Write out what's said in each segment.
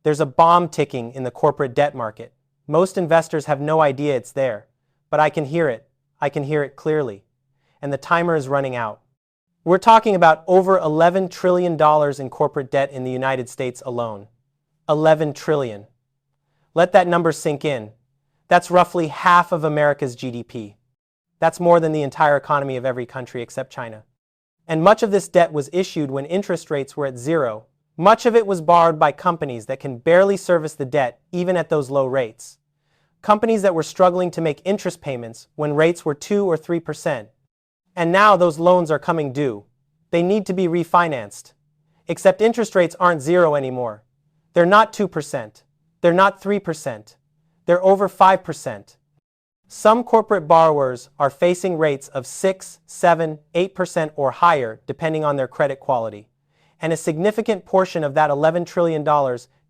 There's a bomb ticking in the corporate debt market. Most investors have no idea it's there, but I can hear it. I can hear it clearly. And the timer is running out. We're talking about over $11 trillion in corporate debt in the United States alone. 11 trillion. Let that number sink in. That's roughly half of America's GDP. That's more than the entire economy of every country except China. And much of this debt was issued when interest rates were at zero. Much of it was borrowed by companies that can barely service the debt even at those low rates. Companies that were struggling to make interest payments when rates were 2 or 3%. And now those loans are coming due. They need to be refinanced. Except interest rates aren't zero anymore. They're not 2%. They're not 3%. They're over 5%. Some corporate borrowers are facing rates of 6, 7, 8% or higher depending on their credit quality. And a significant portion of that $11 trillion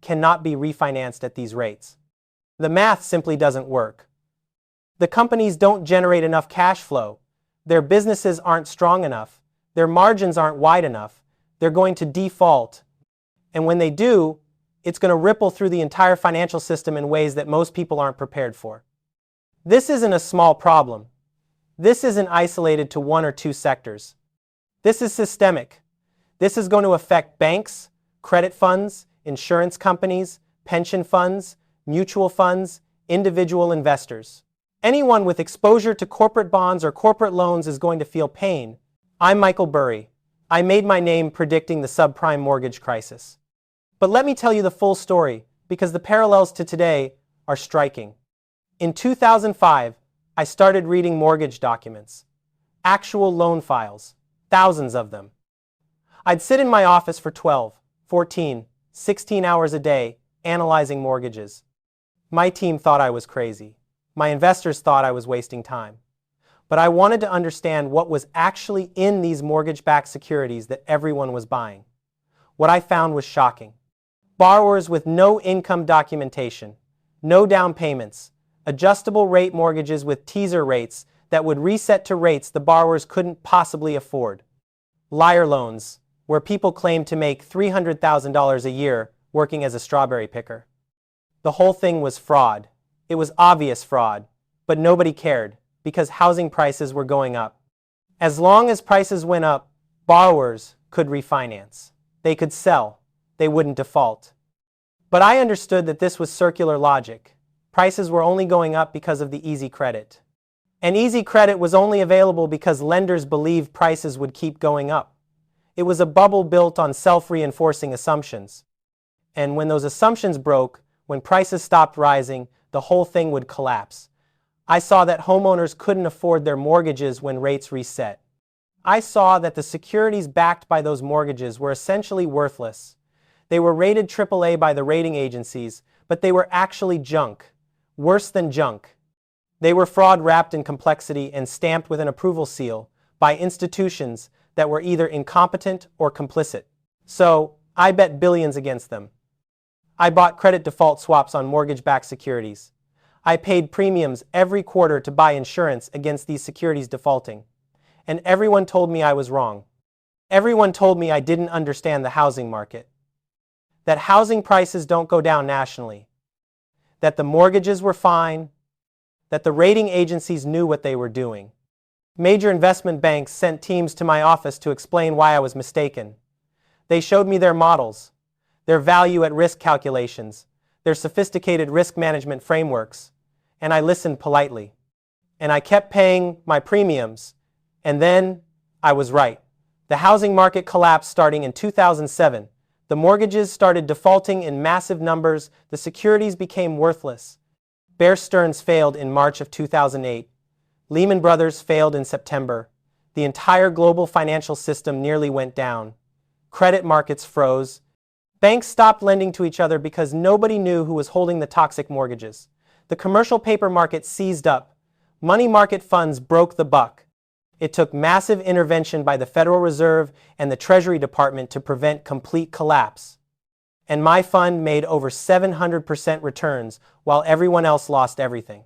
cannot be refinanced at these rates. The math simply doesn't work. The companies don't generate enough cash flow. Their businesses aren't strong enough. Their margins aren't wide enough. They're going to default. And when they do, it's going to ripple through the entire financial system in ways that most people aren't prepared for. This isn't a small problem. This isn't isolated to one or two sectors. This is systemic. This is going to affect banks, credit funds, insurance companies, pension funds, mutual funds, individual investors. Anyone with exposure to corporate bonds or corporate loans is going to feel pain. I'm Michael Burry. I made my name predicting the subprime mortgage crisis. But let me tell you the full story, because the parallels to today are striking. In 2005, I started reading mortgage documents, actual loan files, thousands of them. I'd sit in my office for 12, 14, 16 hours a day analyzing mortgages. My team thought I was crazy. My investors thought I was wasting time. But I wanted to understand what was actually in these mortgage-backed securities that everyone was buying. What I found was shocking. Borrowers with no income documentation, no down payments, adjustable rate mortgages with teaser rates that would reset to rates the borrowers couldn't possibly afford. Liar loans, where people claimed to make $300,000 a year working as a strawberry picker. The whole thing was fraud. It was obvious fraud, but nobody cared because housing prices were going up. As long as prices went up, borrowers could refinance. They could sell. They wouldn't default. But I understood that this was circular logic. Prices were only going up because of the easy credit. And easy credit was only available because lenders believed prices would keep going up. It was a bubble built on self-reinforcing assumptions. And when those assumptions broke, when prices stopped rising, the whole thing would collapse. I saw that homeowners couldn't afford their mortgages when rates reset. I saw that the securities backed by those mortgages were essentially worthless. They were rated AAA by the rating agencies, but they were actually junk. Worse than junk. They were fraud wrapped in complexity and stamped with an approval seal by institutions that were either incompetent or complicit. So, I bet billions against them. I bought credit default swaps on mortgage-backed securities. I paid premiums every quarter to buy insurance against these securities defaulting. And everyone told me I was wrong. Everyone told me I didn't understand the housing market. That housing prices don't go down nationally. That the mortgages were fine. That the rating agencies knew what they were doing. Major investment banks sent teams to my office to explain why I was mistaken. They showed me their models, their value at risk calculations, their sophisticated risk management frameworks, and I listened politely. And I kept paying my premiums, and then I was right. The housing market collapsed starting in 2007. The mortgages started defaulting in massive numbers. The securities became worthless. Bear Stearns failed in March of 2008. Lehman Brothers failed in September. The entire global financial system nearly went down. Credit markets froze. Banks stopped lending to each other because nobody knew who was holding the toxic mortgages. The commercial paper market seized up. Money market funds broke the buck. It took massive intervention by the Federal Reserve and the Treasury Department to prevent complete collapse. And my fund made over 700% returns while everyone else lost everything.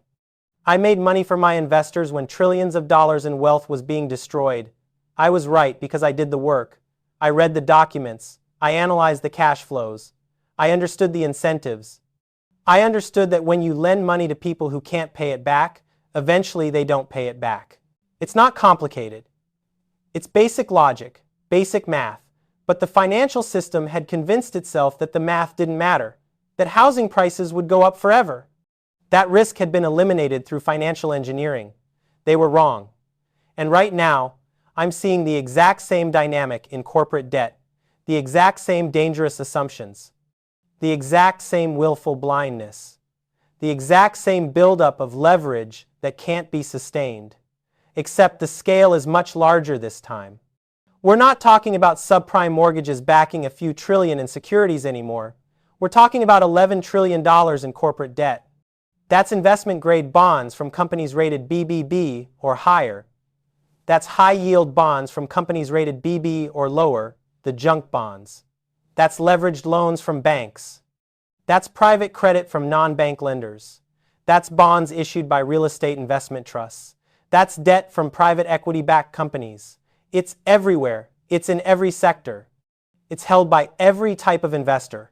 I made money for my investors when trillions of dollars in wealth was being destroyed. I was right because I did the work. I read the documents. I analyzed the cash flows. I understood the incentives. I understood that when you lend money to people who can't pay it back, eventually they don't pay it back. It's not complicated. It's basic logic, basic math. But the financial system had convinced itself that the math didn't matter, that housing prices would go up forever. That risk had been eliminated through financial engineering. They were wrong. And right now, I'm seeing the exact same dynamic in corporate debt, the exact same dangerous assumptions, the exact same willful blindness, the exact same buildup of leverage that can't be sustained, except the scale is much larger this time. We're not talking about subprime mortgages backing a few trillion in securities anymore. We're talking about $11 trillion in corporate debt. That's investment-grade bonds from companies rated BBB or higher. That's high-yield bonds from companies rated BB or lower, the junk bonds. That's leveraged loans from banks. That's private credit from non-bank lenders. That's bonds issued by real estate investment trusts. That's debt from private equity-backed companies. It's everywhere. It's in every sector. It's held by every type of investor.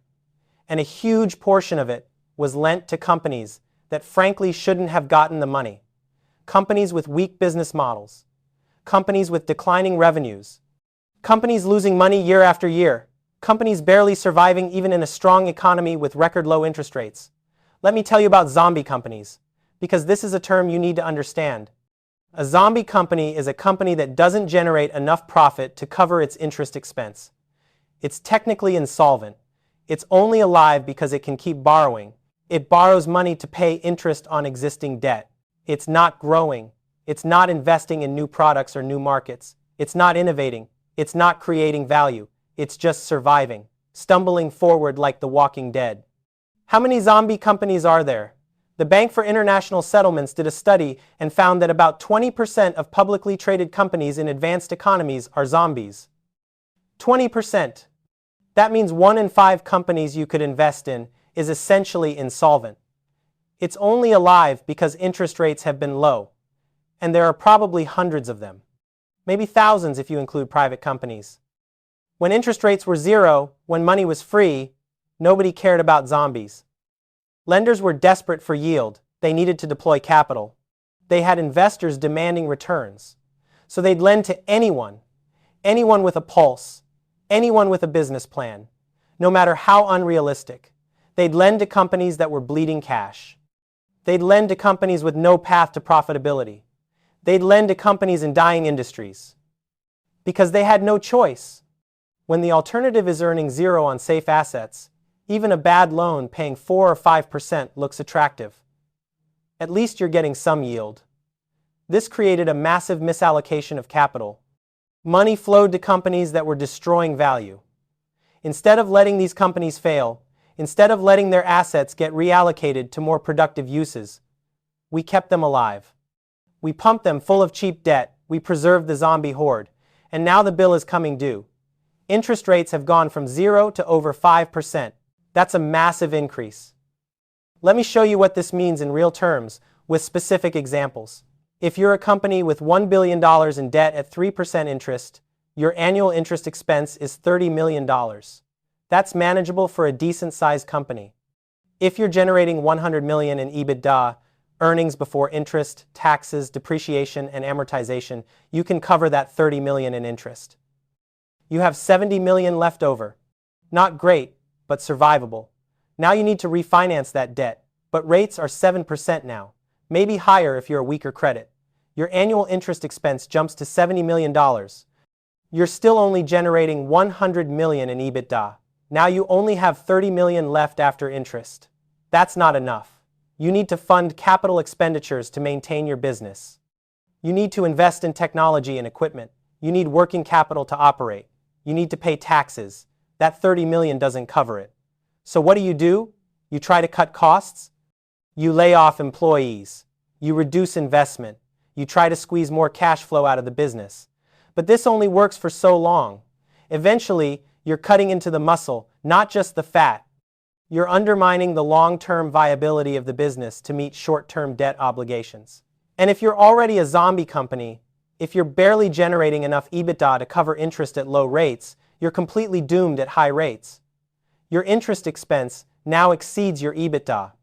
And a huge portion of it was lent to companies that frankly shouldn't have gotten the money. Companies with weak business models. Companies with declining revenues. Companies losing money year after year. Companies barely surviving even in a strong economy with record low interest rates. Let me tell you about zombie companies, because this is a term you need to understand. A zombie company is a company that doesn't generate enough profit to cover its interest expense. It's technically insolvent. It's only alive because it can keep borrowing. It borrows money to pay interest on existing debt. It's not growing. It's not investing in new products or new markets. It's not innovating. It's not creating value. It's just surviving, stumbling forward like the walking dead. How many zombie companies are there? The Bank for International Settlements did a study and found that about 20% of publicly traded companies in advanced economies are zombies. 20%. That means 1 in 5 companies you could invest in is essentially insolvent. It's only alive because interest rates have been low, and there are probably hundreds of them. Maybe thousands if you include private companies. When interest rates were zero, when money was free, nobody cared about zombies. Lenders were desperate for yield. They needed to deploy capital. They had investors demanding returns. So they'd lend to anyone with a pulse, anyone with a business plan, no matter how unrealistic. They'd lend to companies that were bleeding cash. They'd lend to companies with no path to profitability. They'd lend to companies in dying industries. Because they had no choice. When the alternative is earning zero on safe assets, even a bad loan paying 4 or 5% looks attractive. At least you're getting some yield. This created a massive misallocation of capital. Money flowed to companies that were destroying value. Instead of letting these companies fail, instead of letting their assets get reallocated to more productive uses, we kept them alive. We pumped them full of cheap debt, we preserved the zombie horde, and now the bill is coming due. Interest rates have gone from 0 to over 5%. That's a massive increase. Let me show you what this means in real terms with specific examples. If you're a company with $1 billion in debt at 3% interest, your annual interest expense is $30 million. That's manageable for a decent-sized company. If you're generating $100 million in EBITDA, earnings before interest, taxes, depreciation, and amortization, you can cover that $30 million in interest. You have $70 million left over. Not great, but survivable. Now you need to refinance that debt, but rates are 7% now, maybe higher if you're a weaker credit. Your annual interest expense jumps to $70 million. You're still only generating $100 million in EBITDA. Now you only have $30 million left after interest. That's not enough. You need to fund capital expenditures to maintain your business. You need to invest in technology and equipment. You need working capital to operate. You need to pay taxes. That $30 million doesn't cover it. So what do? You try to cut costs? You lay off employees. You reduce investment. You try to squeeze more cash flow out of the business. But this only works for so long. Eventually, you're cutting into the muscle, not just the fat. You're undermining the long-term viability of the business to meet short-term debt obligations. And if you're already a zombie company, if you're barely generating enough EBITDA to cover interest at low rates, you're completely doomed at high rates. Your interest expense now exceeds your EBITDA.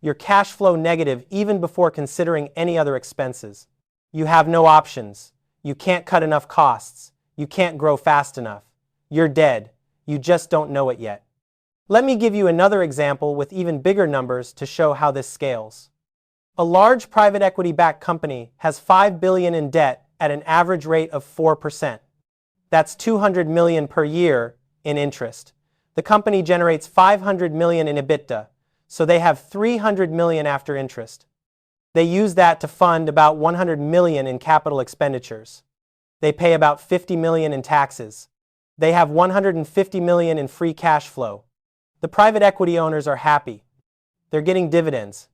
Your cash flow negative even before considering any other expenses. You have no options. You can't cut enough costs. You can't grow fast enough. You're dead. You just don't know it yet. Let me give you another example with even bigger numbers to show how this scales. A large private equity-backed company has $5 billion in debt at an average rate of 4%. That's $200 million per year in interest. The company generates $500 million in EBITDA, so they have $300 million after interest. They use that to fund about $100 million in capital expenditures. They pay about $50 million in taxes. They have $150 million in free cash flow. The private equity owners are happy. They're getting dividends.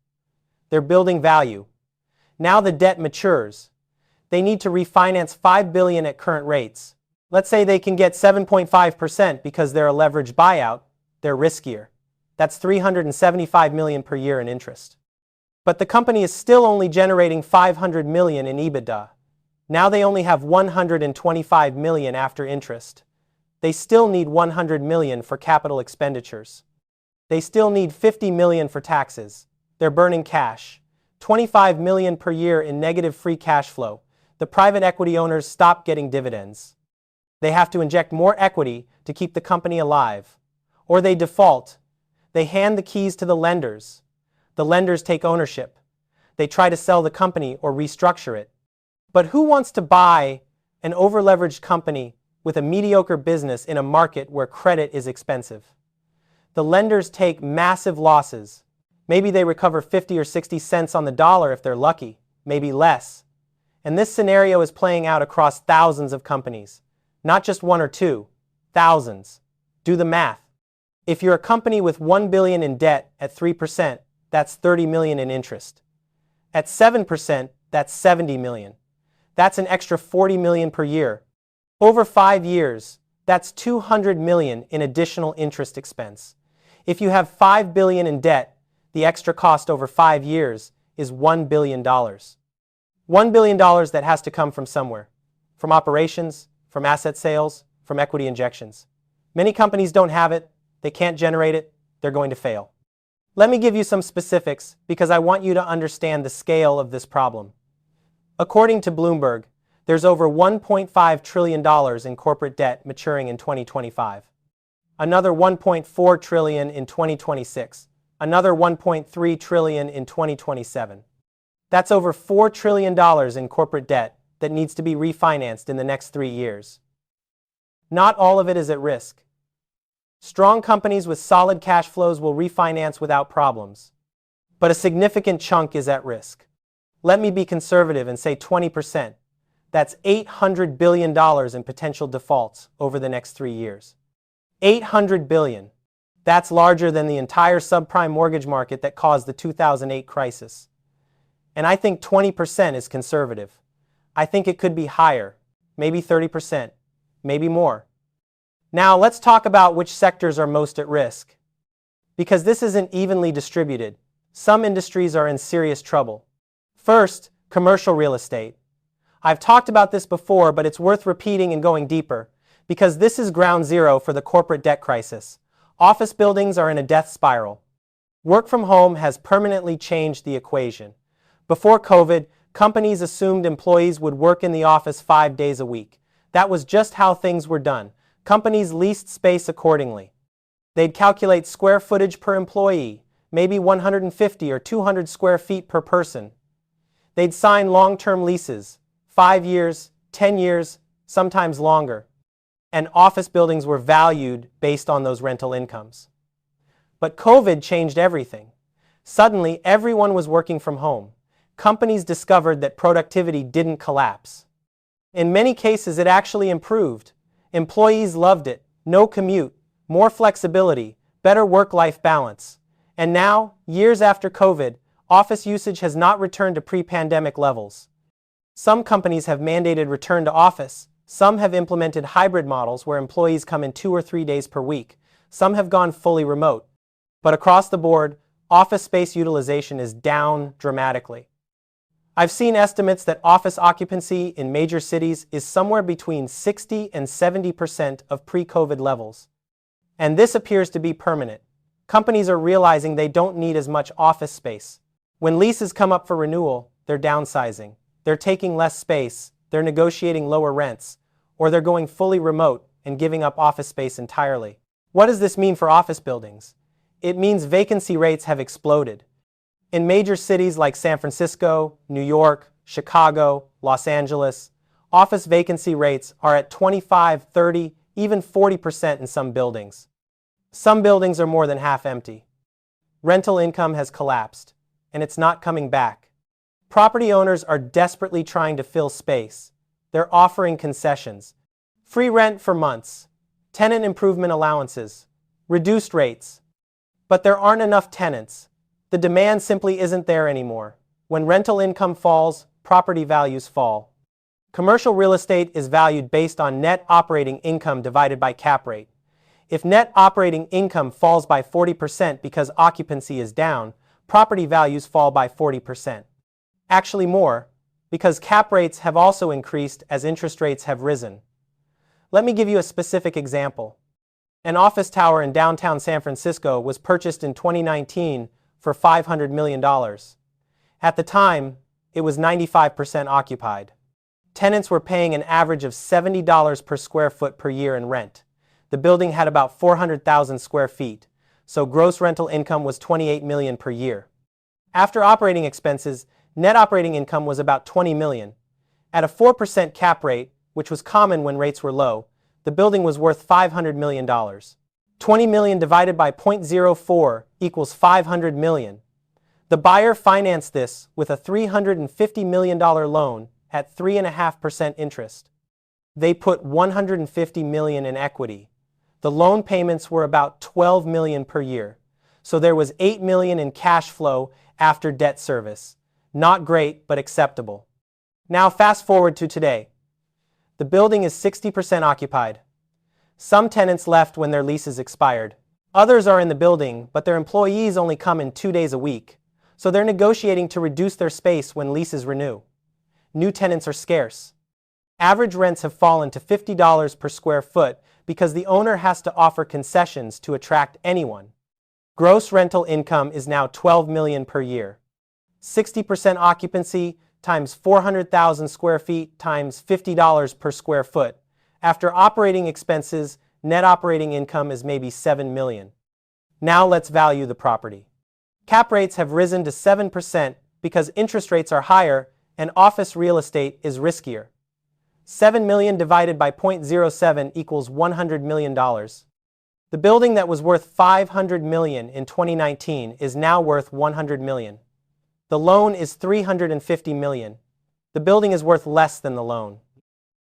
They're building value. Now the debt matures. They need to refinance $5 billion at current rates. Let's say they can get 7.5% because they're a leveraged buyout. They're riskier. That's $375 million per year in interest. But the company is still only generating $500 million in EBITDA. Now they only have $125 million after interest. They still need $100 million for capital expenditures. They still need $50 million for taxes. They're burning cash. $25 million per year in negative free cash flow. The private equity owners stop getting dividends. They have to inject more equity to keep the company alive. Or they default. They hand the keys to the lenders. The lenders take ownership. They try to sell the company or restructure it. But who wants to buy an over-leveraged company with a mediocre business in a market where credit is expensive? The lenders take massive losses. Maybe they recover 50 or 60 cents on the dollar if they're lucky, maybe less. And this scenario is playing out across thousands of companies. Not just one or two, thousands. Do the math. If you're a company with $1 billion in debt at 3%, that's $30 million in interest. At 7%, that's $70 million. That's an extra $40 million per year. Over 5 years, that's $200 million in additional interest expense. If you have $5 billion in debt, the extra cost over 5 years is $1 billion. $1 billion that has to come from somewhere. From operations, from asset sales, from equity injections. Many companies don't have it, they can't generate it, they're going to fail. Let me give you some specifics because I want you to understand the scale of this problem. According to Bloomberg, there's over $1.5 trillion in corporate debt maturing in 2025. Another $1.4 trillion in 2026. Another $1.3 trillion in 2027. That's over $4 trillion in corporate debt that needs to be refinanced in the next 3 years. Not all of it is at risk. Strong companies with solid cash flows will refinance without problems. But a significant chunk is at risk. Let me be conservative and say 20%. That's $800 billion in potential defaults over the next 3 years. $800 billion. That's larger than the entire subprime mortgage market that caused the 2008 crisis. And I think 20% is conservative. I think it could be higher, maybe 30%, maybe more. Now let's talk about which sectors are most at risk. Because this isn't evenly distributed. Some industries are in serious trouble. First, commercial real estate. I've talked about this before, but it's worth repeating and going deeper, because this is ground zero for the corporate debt crisis. Office buildings are in a death spiral. Work from home has permanently changed the equation. Before COVID, companies assumed employees would work in the office 5 days a week. That was just how things were done. Companies leased space accordingly. They'd calculate square footage per employee, maybe 150 or 200 square feet per person. They'd sign long-term leases, 5 years, 10 years, sometimes longer. And office buildings were valued based on those rental incomes. But COVID changed everything. Suddenly, everyone was working from home. Companies discovered that productivity didn't collapse. In many cases, it actually improved. Employees loved it. No commute, more flexibility, better work-life balance. And now, years after COVID, office usage has not returned to pre-pandemic levels. Some companies have mandated return to office. Some have implemented hybrid models where employees come in 2 or 3 days per week. Some have gone fully remote. But across the board, office space utilization is down dramatically. I've seen estimates that office occupancy in major cities is somewhere between 60 and 70% of pre-COVID levels. And this appears to be permanent. Companies are realizing they don't need as much office space. When leases come up for renewal, they're downsizing. They're taking less space, they're negotiating lower rents, or they're going fully remote and giving up office space entirely. What does this mean for office buildings? It means vacancy rates have exploded. In major cities like San Francisco, New York, Chicago, Los Angeles, office vacancy rates are at 25, 30, even 40% in some buildings. Some buildings are more than half empty. Rental income has collapsed, and it's not coming back. Property owners are desperately trying to fill space. They're offering concessions, free rent for months, tenant improvement allowances, reduced rates. But there aren't enough tenants. The demand simply isn't there anymore. When rental income falls, property values fall. Commercial real estate is valued based on net operating income divided by cap rate. If net operating income falls by 40% because occupancy is down, property values fall by 40%. Actually more, because cap rates have also increased as interest rates have risen. Let me give you a specific example. An office tower in downtown San Francisco was purchased in 2019 for $500 million. At the time, it was 95% occupied. Tenants were paying an average of $70 per square foot per year in rent. The building had about 400,000 square feet, so gross rental income was $28 million per year. After operating expenses, net operating income was about $20 million. At a 4% cap rate, which was common when rates were low, the building was worth $500 million. $20 million divided by 0.04 equals $500 million. The buyer financed this with a $350 million loan at 3.5% interest. They put $150 million in equity. The loan payments were about $12 million per year, so there was $8 million in cash flow after debt service. Not great, but acceptable. Now fast forward to today. The building is 60% occupied. Some tenants left when their leases expired. Others are in the building, but their employees only come in 2 days a week, so they're negotiating to reduce their space when leases renew. New tenants are scarce. Average rents have fallen to $50 per square foot because the owner has to offer concessions to attract anyone. Gross rental income is now $12 million per year. 60% occupancy times 400,000 square feet times $50 per square foot. After operating expenses, net operating income is maybe $7 million. Now let's value the property. Cap rates have risen to 7% because interest rates are higher and office real estate is riskier. 7 million divided by 0.07 equals $100 million. The building that was worth $500 million in 2019 is now worth $100 million. The loan is $350 million. The building is worth less than the loan.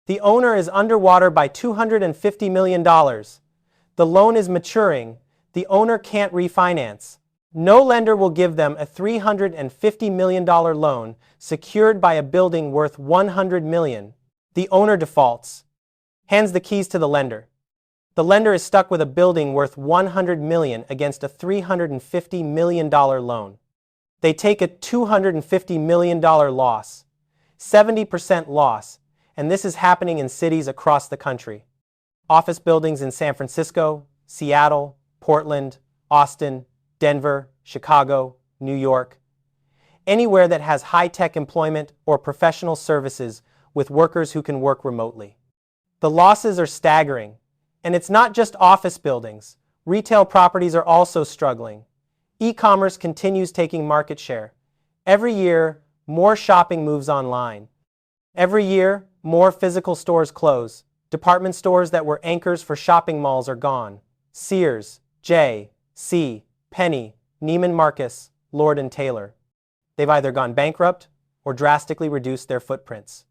The owner is underwater by $250 million. The loan is maturing. The owner can't refinance. No lender will give them a $350 million loan secured by a building worth $100 million. The owner defaults, hands the keys to the lender. The lender is stuck with a building worth $100 million against a $350 million loan. They take a $250 million loss, 70% loss, and this is happening in cities across the country. Office buildings in San Francisco, Seattle, Portland, Austin, Denver, Chicago, New York. Anywhere that has high-tech employment or professional services with workers who can work remotely. The losses are staggering, and it's not just office buildings. Retail properties are also struggling. E-commerce continues taking market share. Every year, more shopping moves online. Every year, more physical stores close. Department stores that were anchors for shopping malls are gone. Sears, J.C. Penney, Neiman Marcus, Lord & Taylor. They've either gone bankrupt or drastically reduced their footprints.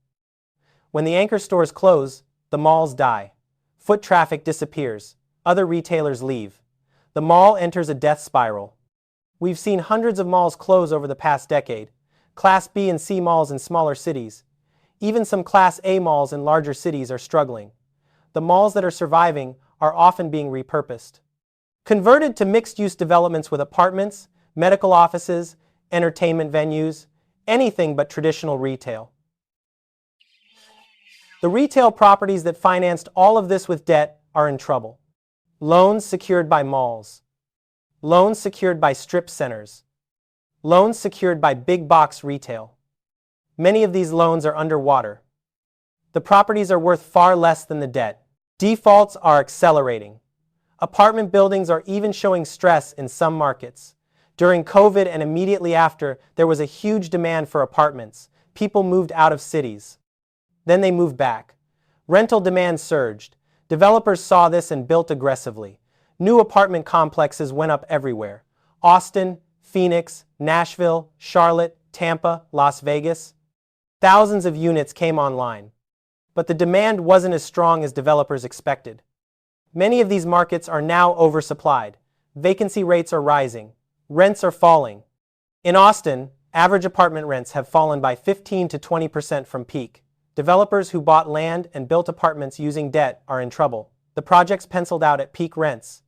When the anchor stores close, the malls die. Foot traffic disappears. Other retailers leave. The mall enters a death spiral. We've seen hundreds of malls close over the past decade. Class B and C malls in smaller cities. Even some Class A malls in larger cities are struggling. The malls that are surviving are often being repurposed. Converted to mixed-use developments with apartments, medical offices, entertainment venues, anything but traditional retail. The retail properties that financed all of this with debt are in trouble. Loans secured by malls. Loans secured by strip centers. Loans secured by big box retail. Many of these loans are underwater. The properties are worth far less than the debt. Defaults are accelerating. Apartment buildings are even showing stress in some markets. During COVID and immediately after, there was a huge demand for apartments. People moved out of cities. Then they moved back. Rental demand surged. Developers saw this and built aggressively. New apartment complexes went up everywhere. Austin, Phoenix, Nashville, Charlotte, Tampa, Las Vegas. Thousands of units came online. But the demand wasn't as strong as developers expected. Many of these markets are now oversupplied. Vacancy rates are rising. Rents are falling. In Austin, average apartment rents have fallen by 15 to 20% from peak. Developers who bought land and built apartments using debt are in trouble. The projects penciled out at peak rents.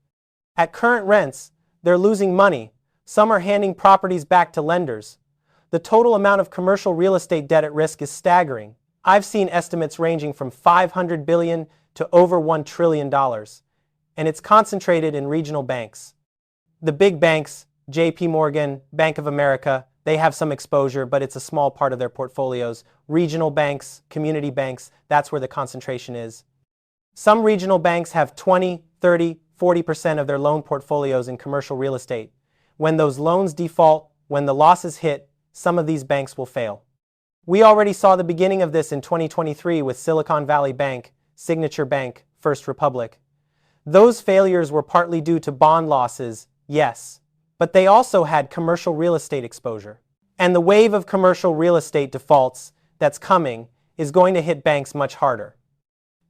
At current rents, they're losing money. Some are handing properties back to lenders. The total amount of commercial real estate debt at risk is staggering. I've seen estimates ranging from $500 billion to over $1 trillion, and it's concentrated in regional banks. The big banks, JP Morgan, Bank of America, they have some exposure, but it's a small part of their portfolios. Regional banks, community banks, that's where the concentration is. Some regional banks have 20, 30, 40% of their loan portfolios in commercial real estate. When those loans default, when the losses hit, some of these banks will fail. We already saw the beginning of this in 2023 with Silicon Valley Bank, Signature Bank, First Republic. Those failures were partly due to bond losses, yes, but they also had commercial real estate exposure. And the wave of commercial real estate defaults that's coming is going to hit banks much harder.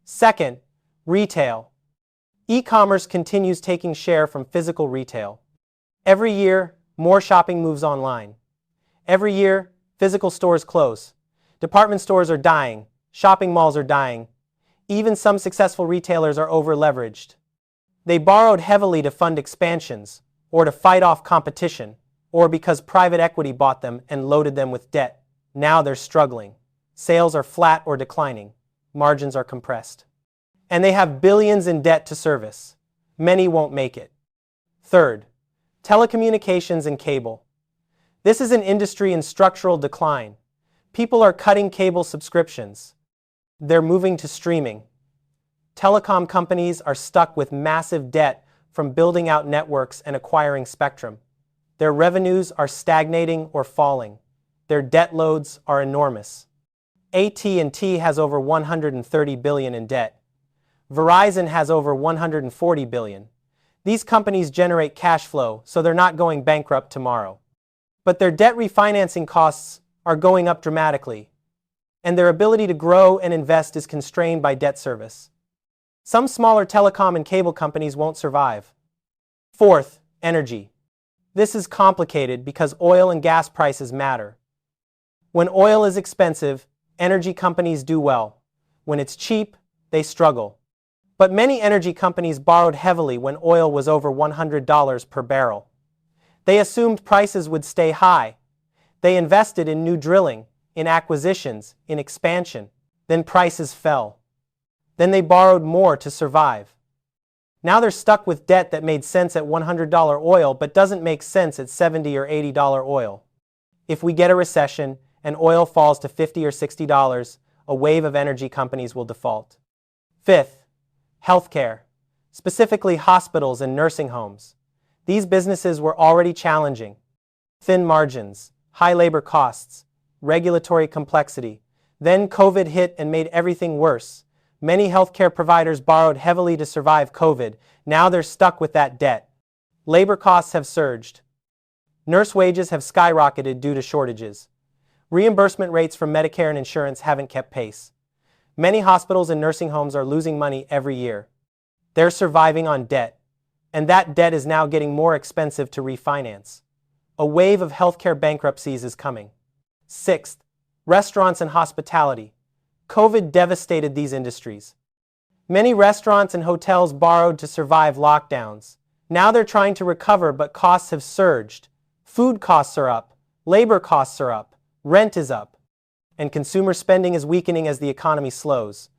Second, retail. E-commerce continues taking share from physical retail. Every year, more shopping moves online. Every year, physical stores close. Department stores are dying. Shopping malls are dying. Even some successful retailers are over-leveraged. They borrowed heavily to fund expansions, or to fight off competition, or because private equity bought them and loaded them with debt. Now they're struggling. Sales are flat or declining. Margins are compressed. And they have billions in debt to service. Many won't make it. Third, telecommunications and cable. This is an industry in structural decline. People are cutting cable subscriptions. They're moving to streaming. Telecom companies are stuck with massive debt from building out networks and acquiring spectrum. Their revenues are stagnating or falling. Their debt loads are enormous. AT&T has over $130 billion in debt. Verizon has over $140 billion. These companies generate cash flow, so they're not going bankrupt tomorrow. But their debt refinancing costs are going up dramatically, and their ability to grow and invest is constrained by debt service. Some smaller telecom and cable companies won't survive. Fourth, energy. This is complicated because oil and gas prices matter. When oil is expensive, energy companies do well. When it's cheap, they struggle. But many energy companies borrowed heavily when oil was over $100 per barrel. They assumed prices would stay high. They invested in new drilling, in acquisitions, in expansion. Then prices fell. Then they borrowed more to survive. Now they're stuck with debt that made sense at $100 oil but doesn't make sense at $70 or $80 oil. If we get a recession and oil falls to $50 or $60, a wave of energy companies will default. Fifth, healthcare, specifically hospitals and nursing homes. These businesses were already challenging. Thin margins, high labor costs, regulatory complexity. Then COVID hit and made everything worse. Many healthcare providers borrowed heavily to survive COVID. Now they're stuck with that debt. Labor costs have surged. Nurse wages have skyrocketed due to shortages. Reimbursement rates from Medicare and insurance haven't kept pace. Many hospitals and nursing homes are losing money every year. They're surviving on debt, and that debt is now getting more expensive to refinance. A wave of healthcare bankruptcies is coming. Sixth, restaurants and hospitality. COVID devastated these industries. Many restaurants and hotels borrowed to survive lockdowns. Now they're trying to recover, but costs have surged. Food costs are up, labor costs are up, rent is up, and consumer spending is weakening as the economy slows.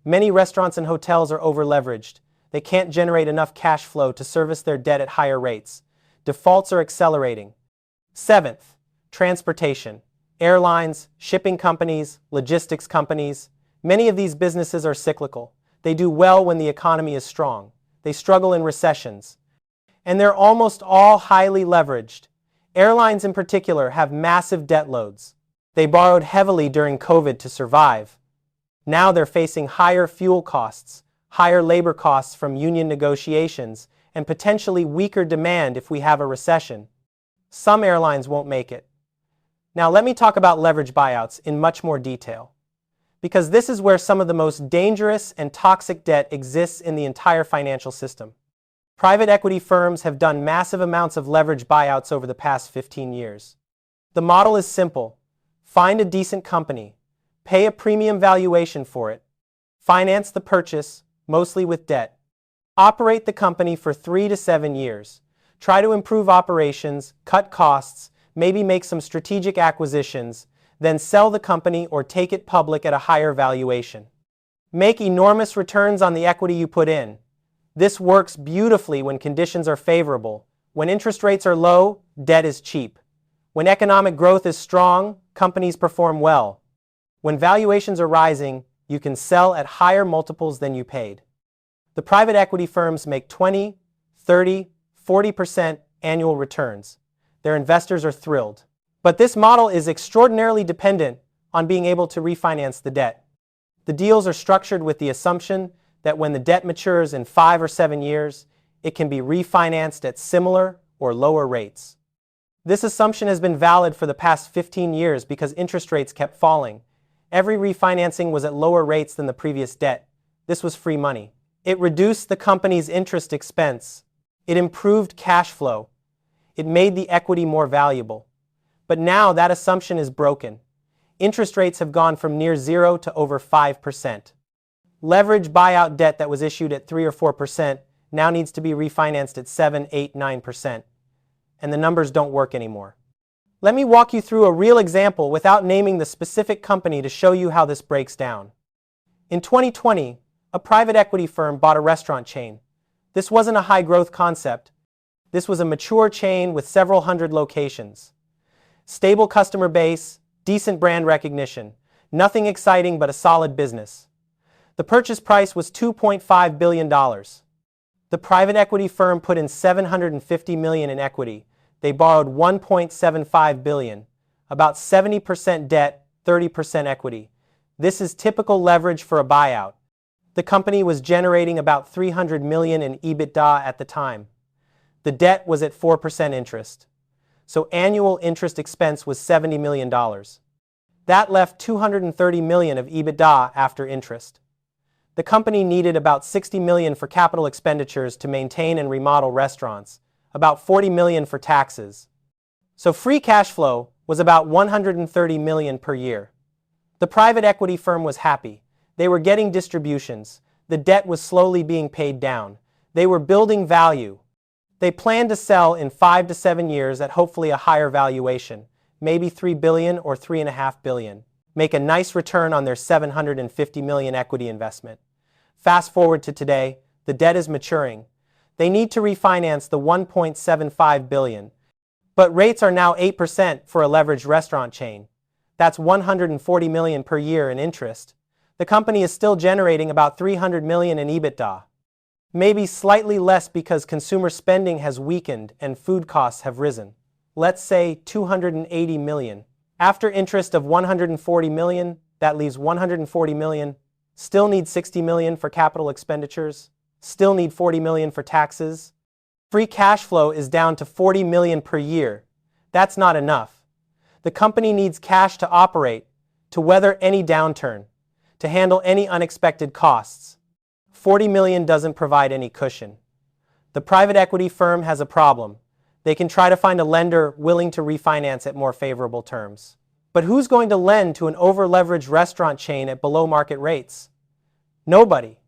Many restaurants and hotels are over-leveraged. They can't generate enough cash flow to service their debt at higher rates. Defaults are accelerating. Seventh, transportation. Airlines, shipping companies, logistics companies. Many of these businesses are cyclical. They do well when the economy is strong. They struggle in recessions. And they're almost all highly leveraged. Airlines in particular have massive debt loads. They borrowed heavily during COVID to survive. Now they're facing higher fuel costs, higher labor costs from union negotiations, and potentially weaker demand if we have a recession. Some airlines won't make it. Now let me talk about leverage buyouts in much more detail, because this is where some of the most dangerous and toxic debt exists in the entire financial system. Private equity firms have done massive amounts of leverage buyouts over the past 15 years. The model is simple. Find a decent company, pay a premium valuation for it, finance the purchase, mostly with debt. Operate the company for 3 to 7 years. Try to improve operations, cut costs, maybe make some strategic acquisitions, then sell the company or take it public at a higher valuation. Make enormous returns on the equity you put in. This works beautifully when conditions are favorable. When interest rates are low, debt is cheap. When economic growth is strong, companies perform well. When valuations are rising, you can sell at higher multiples than you paid. The private equity firms make 20, 30, 40% annual returns. Their investors are thrilled. But this model is extraordinarily dependent on being able to refinance the debt. The deals are structured with the assumption that when the debt matures in 5 or 7 years, it can be refinanced at similar or lower rates. This assumption has been valid for the past 15 years because interest rates kept falling. Every refinancing was at lower rates than the previous debt. This was free money. It reduced the company's interest expense. It improved cash flow. It made the equity more valuable. But now that assumption is broken. Interest rates have gone from near zero to over 5%. Leverage buyout debt that was issued at 3 or 4% now needs to be refinanced at 7, 8, 9%. And the numbers don't work anymore. Let me walk you through a real example without naming the specific company to show you how this breaks down. In 2020, a private equity firm bought a restaurant chain. This wasn't a high-growth concept. This was a mature chain with several hundred locations. Stable customer base, decent brand recognition, nothing exciting but a solid business. The purchase price was $2.5 billion. The private equity firm put in $750 million in equity. They borrowed $1.75 billion, about 70% debt, 30% equity. This is typical leverage for a buyout. The company was generating about $300 million in EBITDA at the time. The debt was at 4% interest. So annual interest expense was $70 million. That left $230 million of EBITDA after interest. The company needed about $60 million for capital expenditures to maintain and remodel restaurants, about $40 million for taxes. So free cash flow was about $130 million per year. The private equity firm was happy. They were getting distributions. The debt was slowly being paid down. They were building value. They planned to sell in 5 to 7 years at hopefully a higher valuation, maybe $3 billion or $3.5 billion. Make a nice return on their $750 million equity investment. Fast forward to today, the debt is maturing. They need to refinance the $1.75 billion. But rates are now 8% for a leveraged restaurant chain. That's $140 million per year in interest. The company is still generating about $300 million in EBITDA. Maybe slightly less because consumer spending has weakened and food costs have risen. Let's say $280 million. After interest of $140 million, that leaves $140 million. Still need $60 million for capital expenditures. Still need $40 million for taxes. Free cash flow is down to $40 million per year. That's not enough. The company needs cash to operate, to weather any downturn, to handle any unexpected costs. $40 million doesn't provide any cushion. The private equity firm has a problem. They can try to find a lender willing to refinance at more favorable terms. But who's going to lend to an over-leveraged restaurant chain at below market rates? Nobody.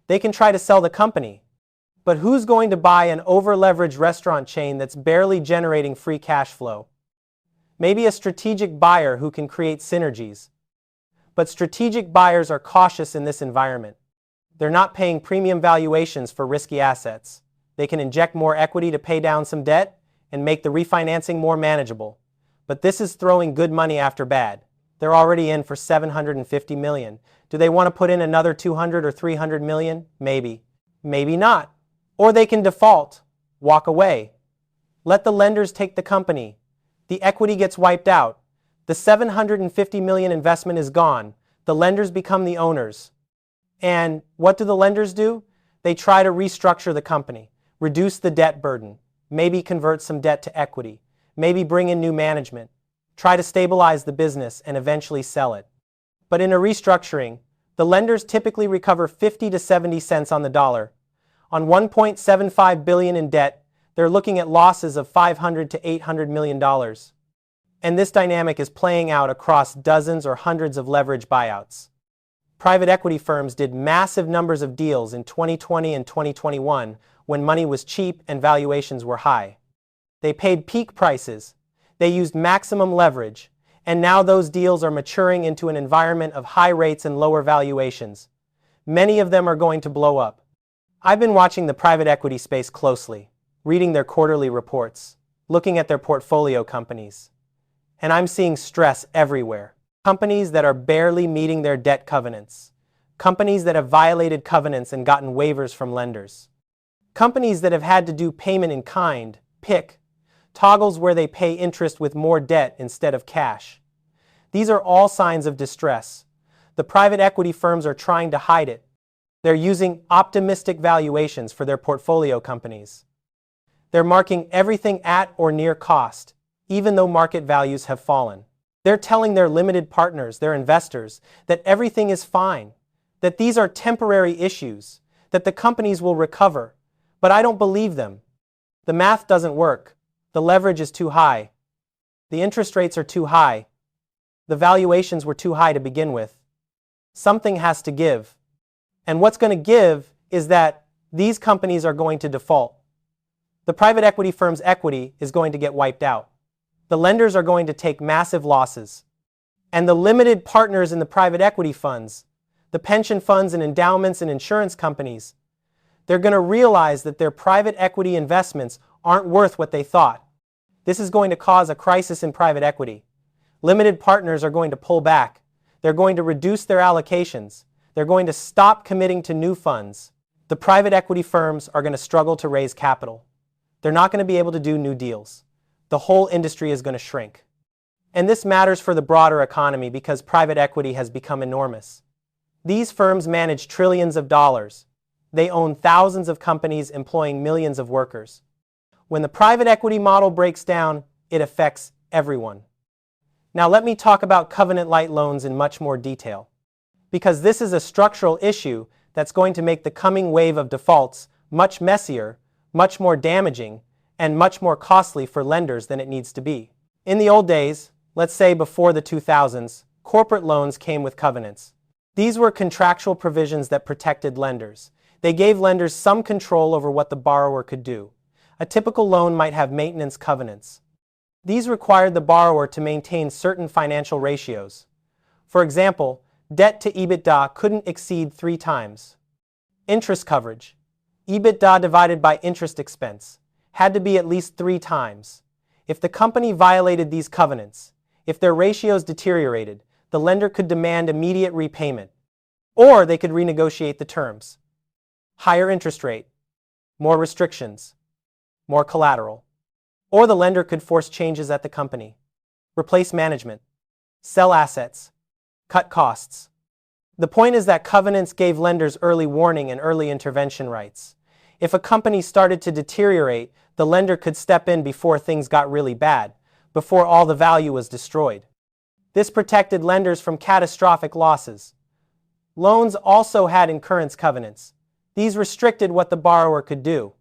They can try to sell the company. But who's going to buy an over-leveraged restaurant chain that's barely generating free cash flow? Maybe a strategic buyer who can create synergies. But strategic buyers are cautious in this environment. They're not paying premium valuations for risky assets. They can inject more equity to pay down some debt and make the refinancing more manageable. But this is throwing good money after bad. They're already in for $750 million. Do they want to put in another $200 or $300 million? Maybe. Maybe not. Or they can default, walk away. Let the lenders take the company. The equity gets wiped out. The $750 million investment is gone. The lenders become the owners. And what do the lenders do? They try to restructure the company, reduce the debt burden, maybe convert some debt to equity, maybe bring in new management, try to stabilize the business and eventually sell it. But in a restructuring, the lenders typically recover 50 to 70 cents on the dollar. On $1.75 billion in debt, they're looking at losses of $500 to $800 million. And this dynamic is playing out across dozens or hundreds of leverage buyouts. Private equity firms did massive numbers of deals in 2020 and 2021 when money was cheap and valuations were high. They paid peak prices, they used maximum leverage, and now those deals are maturing into an environment of high rates and lower valuations. Many of them are going to blow up. I've been watching the private equity space closely, reading their quarterly reports, looking at their portfolio companies. And I'm seeing stress everywhere. Companies that are barely meeting their debt covenants. Companies that have violated covenants and gotten waivers from lenders. Companies that have had to do payment in kind, PIK, toggles where they pay interest with more debt instead of cash. These are all signs of distress. The private equity firms are trying to hide it. They're using optimistic valuations for their portfolio companies. They're marking everything at or near cost, even though market values have fallen. They're telling their limited partners, their investors, that everything is fine, that these are temporary issues, that the companies will recover. But I don't believe them. The math doesn't work. The leverage is too high. The interest rates are too high. The valuations were too high to begin with. Something has to give. And what's going to give is that these companies are going to default. The private equity firm's equity is going to get wiped out. The lenders are going to take massive losses. And the limited partners in the private equity funds, the pension funds and endowments and insurance companies, they're going to realize that their private equity investments aren't worth what they thought. This is going to cause a crisis in private equity. Limited partners are going to pull back. They're going to reduce their allocations. They're going to stop committing to new funds. The private equity firms are going to struggle to raise capital. They're not going to be able to do new deals. The whole industry is going to shrink. And this matters for the broader economy because private equity has become enormous. These firms manage trillions of dollars. They own thousands of companies employing millions of workers. When the private equity model breaks down, it affects everyone. Now let me talk about covenant-light loans in much more detail, because this is a structural issue that's going to make the coming wave of defaults much messier, much more damaging, and much more costly for lenders than it needs to be. In the old days, let's say before the 2000s, corporate loans came with covenants. These were contractual provisions that protected lenders. They gave lenders some control over what the borrower could do. A typical loan might have maintenance covenants. These required the borrower to maintain certain financial ratios. For example, debt to EBITDA couldn't exceed 3 times. Interest coverage, EBITDA divided by interest expense, had to be at least 3 times. If the company violated these covenants, if their ratios deteriorated, the lender could demand immediate repayment, or they could renegotiate the terms. Higher interest rate, more restrictions, more collateral. Or the lender could force changes at the company, replace management, sell assets, cut costs. The point is that covenants gave lenders early warning and early intervention rights. If a company started to deteriorate, the lender could step in before things got really bad, before all the value was destroyed. This protected lenders from catastrophic losses. Loans also had incurrence covenants. These restricted what the borrower could do.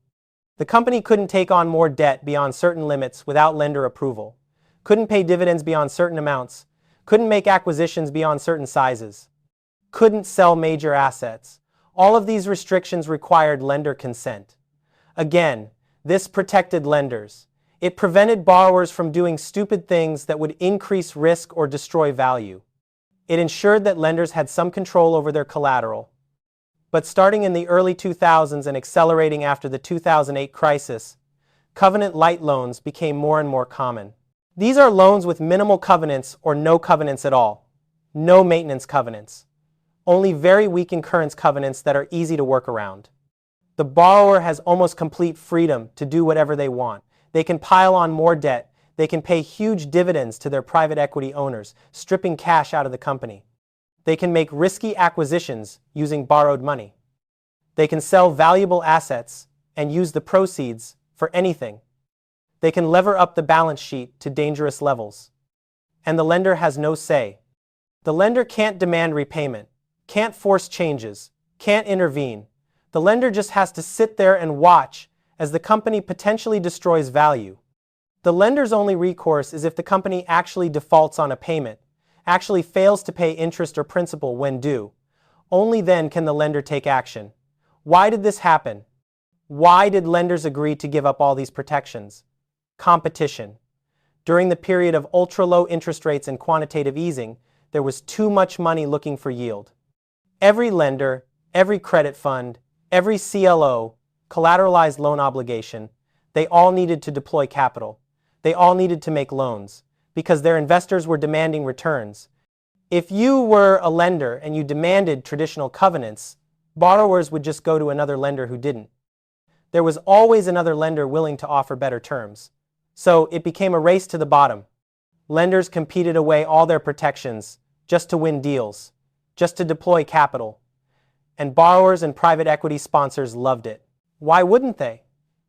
The company couldn't take on more debt beyond certain limits without lender approval, couldn't pay dividends beyond certain amounts, couldn't make acquisitions beyond certain sizes, couldn't sell major assets. All of these restrictions required lender consent. Again, this protected lenders. It prevented borrowers from doing stupid things that would increase risk or destroy value. It ensured that lenders had some control over their collateral. But starting in the early 2000s and accelerating after the 2008 crisis, covenant-light loans became more and more common. These are loans with minimal covenants or no covenants at all. No maintenance covenants. Only very weak incurrence covenants that are easy to work around. The borrower has almost complete freedom to do whatever they want. They can pile on more debt. They can pay huge dividends to their private equity owners, stripping cash out of the company. They can make risky acquisitions using borrowed money. They can sell valuable assets and use the proceeds for anything. They can lever up the balance sheet to dangerous levels. And the lender has no say. The lender can't demand repayment, can't force changes, can't intervene. The lender just has to sit there and watch as the company potentially destroys value. The lender's only recourse is if the company actually defaults on a payment, actually fails to pay interest or principal when due. Only then can the lender take action. Why did this happen? Why did lenders agree to give up all these protections? Competition. During the period of ultra-low interest rates and quantitative easing, there was too much money looking for yield. Every lender, every credit fund, every CLO, collateralized loan obligation, they all needed to deploy capital. They all needed to make loans because their investors were demanding returns. If you were a lender and you demanded traditional covenants, borrowers would just go to another lender who didn't. There was always another lender willing to offer better terms. So it became a race to the bottom. Lenders competed away all their protections just to win deals, just to deploy capital. And borrowers and private equity sponsors loved it. Why wouldn't they?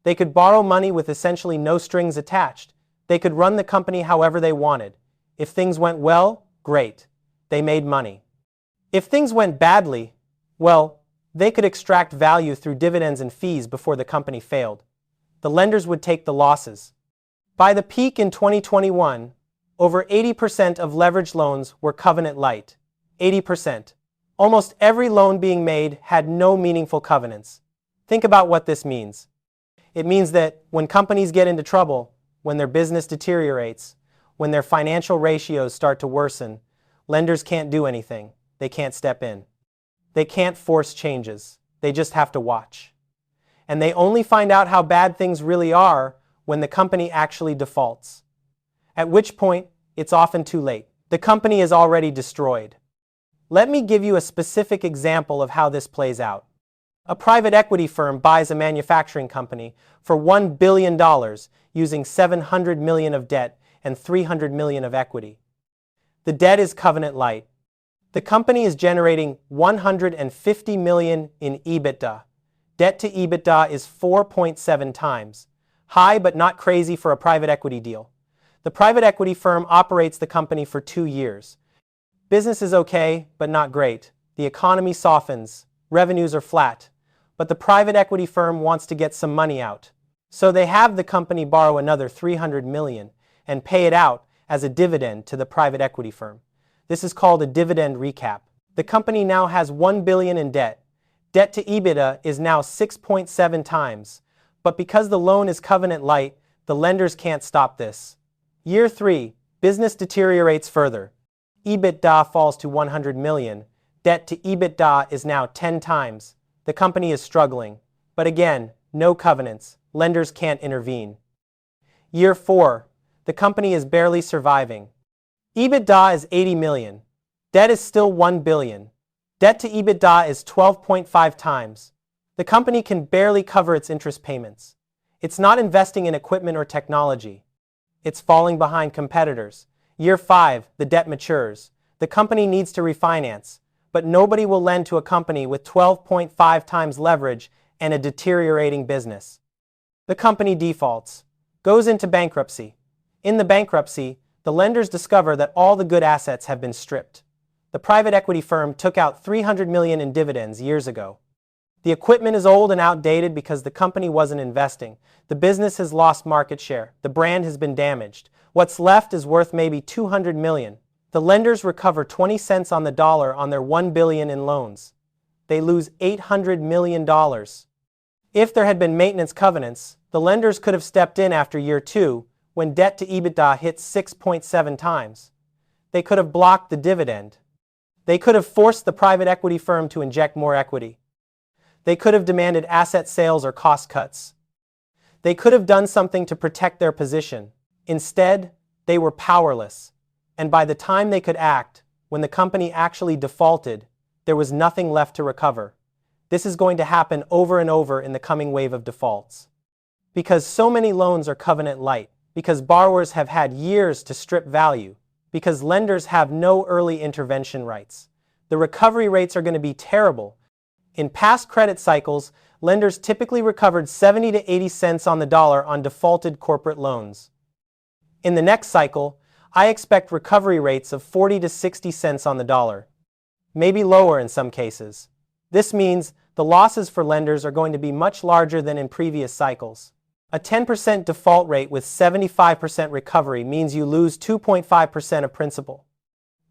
They could borrow money with essentially no strings attached. They could run the company however they wanted. If things went well, great. They made money. If things went badly, well, they could extract value through dividends and fees before the company failed. The lenders would take the losses. By the peak in 2021, over 80% of leveraged loans were covenant light. 80%. Almost every loan being made had no meaningful covenants. Think about what this means. It means that when companies get into trouble, when their business deteriorates, when their financial ratios start to worsen, lenders can't do anything. They can't step in. They can't force changes. They just have to watch. And they only find out how bad things really are when the company actually defaults. At which point, it's often too late. The company is already destroyed. Let me give you a specific example of how this plays out. A private equity firm buys a manufacturing company for $1 billion using $700 million of debt and $300 million of equity. The debt is covenant light. The company is generating $150 million in EBITDA. Debt to EBITDA is 4.7 times. High but not crazy for a private equity deal. The private equity firm operates the company for 2 years. Business is okay, but not great. The economy softens. Revenues are flat. But the private equity firm wants to get some money out. So they have the company borrow another $300 million and pay it out as a dividend to the private equity firm. This is called a dividend recap. The company now has $1 billion in debt. Debt to EBITDA is now 6.7 times. But because the loan is covenant light, the lenders can't stop this. Year 3, business deteriorates further. EBITDA falls to $100 million. Debt to EBITDA is now 10 times. The company is struggling. But again, no covenants. Lenders can't intervene. Year 4, the company is barely surviving. EBITDA is $80 million. Debt is still $1 billion. Debt to EBITDA is 12.5 times. The company can barely cover its interest payments. It's not investing in equipment or technology. It's falling behind competitors. Year 5, the debt matures. The company needs to refinance, but nobody will lend to a company with 12.5 times leverage and a deteriorating business. The company defaults, goes into bankruptcy. In the bankruptcy, the lenders discover that all the good assets have been stripped. The private equity firm took out $300 million in dividends years ago. The equipment is old and outdated because the company wasn't investing. The business has lost market share. The brand has been damaged. What's left is worth maybe $200 million. The lenders recover 20 cents on the dollar on their $1 billion in loans. They lose $800 million. If there had been maintenance covenants, the lenders could have stepped in after year 2 when debt to EBITDA hit 6.7 times. They could have blocked the dividend. They could have forced the private equity firm to inject more equity. They could have demanded asset sales or cost cuts. They could have done something to protect their position. Instead, they were powerless. And by the time they could act, when the company actually defaulted, there was nothing left to recover. This is going to happen over and over in the coming wave of defaults. Because so many loans are covenant light, because borrowers have had years to strip value, because lenders have no early intervention rights, the recovery rates are going to be terrible. In past credit cycles, lenders typically recovered 70 to 80 cents on the dollar on defaulted corporate loans. In the next cycle, I expect recovery rates of 40 to 60 cents on the dollar, maybe lower in some cases. This means the losses for lenders are going to be much larger than in previous cycles. A 10% default rate with 75% recovery means you lose 2.5% of principal.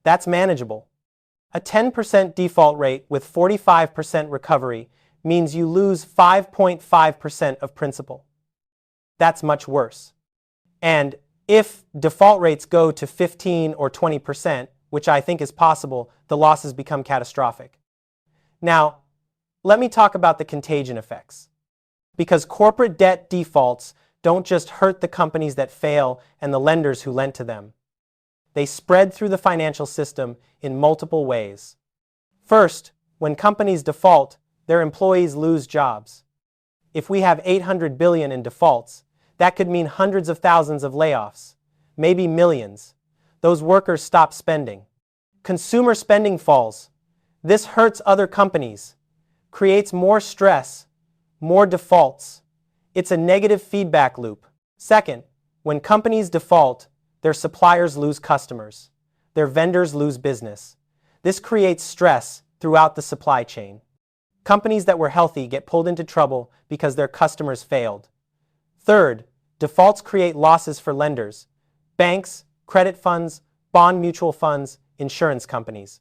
That's manageable. A 10% default rate with 45% recovery means you lose 5.5% of principal. That's much worse. And if default rates go to 15 or 20%, which I think is possible, the losses become catastrophic. Now, let me talk about the contagion effects. Because corporate debt defaults don't just hurt the companies that fail and the lenders who lent to them. They spread through the financial system in multiple ways. First, when companies default, their employees lose jobs. If we have 800 billion in defaults, that could mean hundreds of thousands of layoffs, maybe millions. Those workers stop spending. Consumer spending falls. This hurts other companies, creates more stress, more defaults. It's a negative feedback loop. Second, when companies default, their suppliers lose customers. Their vendors lose business. This creates stress throughout the supply chain. Companies that were healthy get pulled into trouble because their customers failed. Third, defaults create losses for lenders, banks, credit funds, bond mutual funds, insurance companies.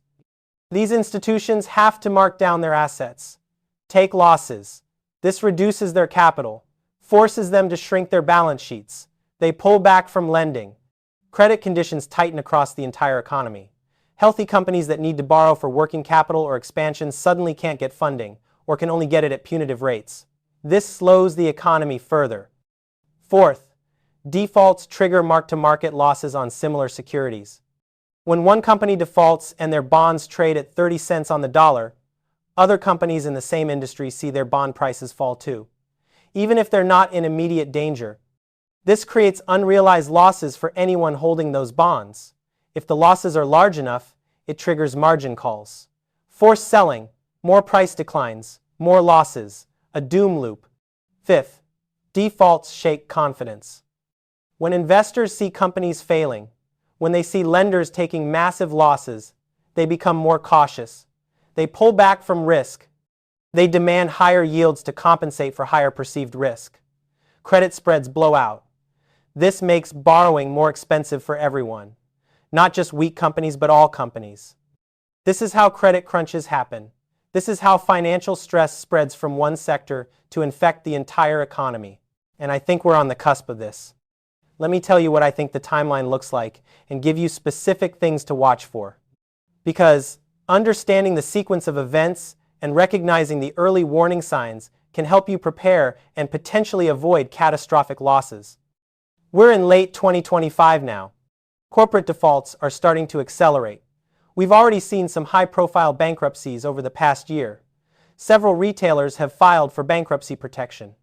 These institutions have to mark down their assets, take losses. This reduces their capital, forces them to shrink their balance sheets. They pull back from lending. Credit conditions tighten across the entire economy. Healthy companies that need to borrow for working capital or expansion suddenly can't get funding, or can only get it at punitive rates. This slows the economy further. Fourth, defaults trigger mark-to-market losses on similar securities. When one company defaults and their bonds trade at 30 cents on the dollar, other companies in the same industry see their bond prices fall too, even if they're not in immediate danger. This creates unrealized losses for anyone holding those bonds. If the losses are large enough, it triggers margin calls. Forced selling, more price declines, more losses, a doom loop. Fifth, defaults shake confidence. When investors see companies failing, when they see lenders taking massive losses, they become more cautious. They pull back from risk. They demand higher yields to compensate for higher perceived risk. Credit spreads blow out. This makes borrowing more expensive for everyone, not just weak companies but all companies. This is how credit crunches happen. This is how financial stress spreads from one sector to infect the entire economy. And I think we're on the cusp of this. Let me tell you what I think the timeline looks like and give you specific things to watch for. Because understanding the sequence of events and recognizing the early warning signs can help you prepare and potentially avoid catastrophic losses. We're in late 2025 now. Corporate defaults are starting to accelerate. We've already seen some high-profile bankruptcies over the past year. Several retailers have filed for bankruptcy protection.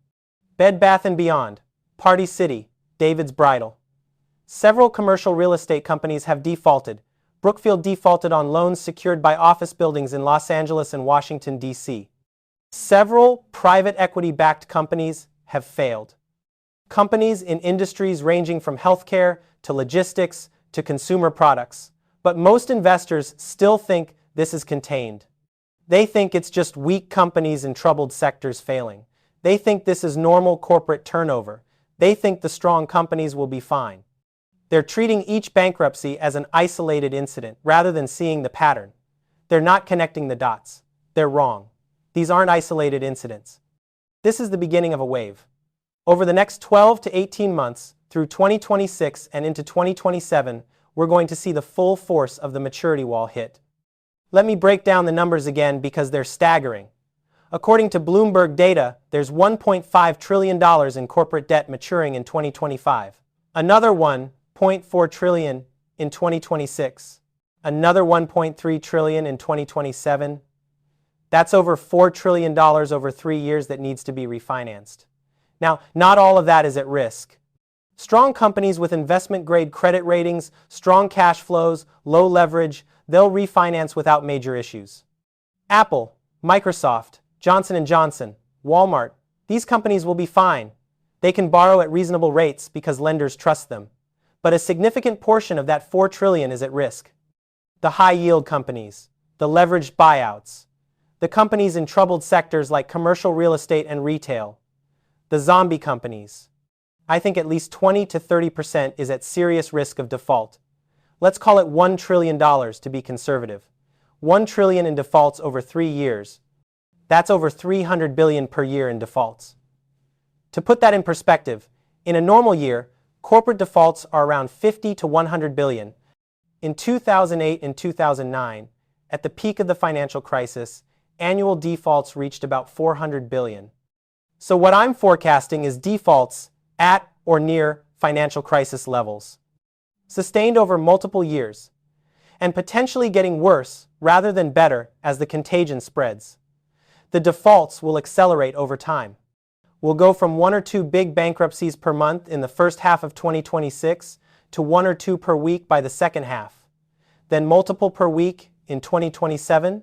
Bed Bath & Beyond, Party City, David's Bridal. Several commercial real estate companies have defaulted. Brookfield defaulted on loans secured by office buildings in Los Angeles and Washington, D.C. Several private equity-backed companies have failed. Companies in industries ranging from healthcare to logistics to consumer products. But most investors still think this is contained. They think it's just weak companies in troubled sectors failing. They think this is normal corporate turnover. They think the strong companies will be fine. They're treating each bankruptcy as an isolated incident rather than seeing the pattern. They're not connecting the dots. They're wrong. These aren't isolated incidents. This is the beginning of a wave. Over the next 12 to 18 months, through 2026 and into 2027, we're going to see the full force of the maturity wall hit. Let me break down the numbers again because they're staggering. According to Bloomberg data, there's $1.5 trillion in corporate debt maturing in 2025. Another $1.4 trillion in 2026. Another $1.3 trillion in 2027. That's over $4 trillion over 3 years that needs to be refinanced. Now, not all of that is at risk. Strong companies with investment-grade credit ratings, strong cash flows, low leverage, they'll refinance without major issues. Apple, Microsoft, Johnson & Johnson, Walmart, these companies will be fine. They can borrow at reasonable rates because lenders trust them. But a significant portion of that $4 trillion is at risk. The high-yield companies, the leveraged buyouts, the companies in troubled sectors like commercial real estate and retail, the zombie companies. I think at least 20 to 30% is at serious risk of default. Let's call it $1 trillion to be conservative. $1 trillion in defaults over 3 years. That's over $300 billion per year in defaults. To put that in perspective, in a normal year, corporate defaults are around 50 to 100 billion. In 2008 and 2009, at the peak of the financial crisis, annual defaults reached about 400 billion. So what I'm forecasting is defaults at or near financial crisis levels, sustained over multiple years, and potentially getting worse rather than better as the contagion spreads. The defaults will accelerate over time. We'll go from 1 or 2 big bankruptcies per month in the first half of 2026 to 1 or 2 per week by the second half, then multiple per week in 2027.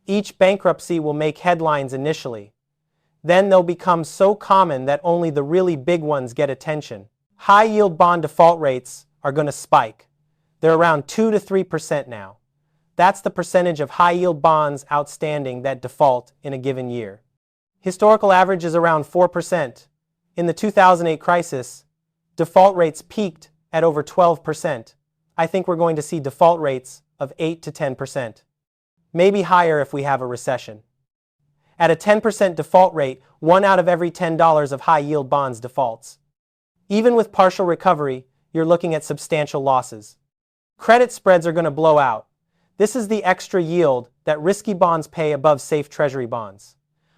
Each bankruptcy will make headlines initially. Then they'll become so common that only the really big ones get attention. High-yield bond default rates are going to spike. They're around 2 to 3% now. That's the percentage of high-yield bonds outstanding that default in a given year. Historical average is around 4%. In the 2008 crisis, default rates peaked at over 12%. I think we're going to see default rates of 8 to 10%. Maybe higher if we have a recession. At a 10% default rate, 1 out of every $10 of high-yield bonds defaults. Even with partial recovery, you're looking at substantial losses. Credit spreads are going to blow out. This is the extra yield that risky bonds pay above safe treasury bonds.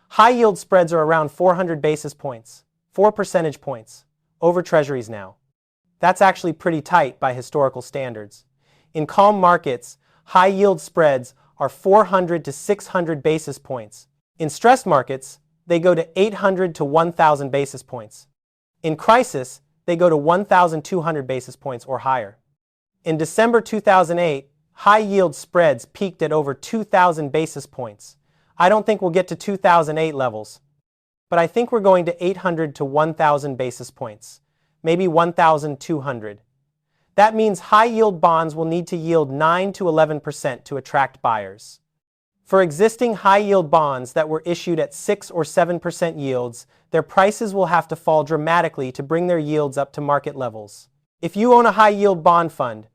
High-yield spreads are around 400 basis points, 4 percentage points, over treasuries now. That's actually pretty tight by historical standards. In calm markets, high-yield spreads are 400 to 600 basis points. In stressed markets, they go to 800 to 1,000 basis points. In crisis, they go to 1,200 basis points or higher. In December 2008, high-yield spreads peaked at over 2,000 basis points. I don't think we'll get to 2008 levels, but I think we're going to 800 to 1,000 basis points, maybe 1,200. That means high-yield bonds will need to yield 9 to 11% to attract buyers. For existing high-yield bonds that were issued at 6 or 7% yields, their prices will have to fall dramatically to bring their yields up to market levels. If you own a high-yield bond fund,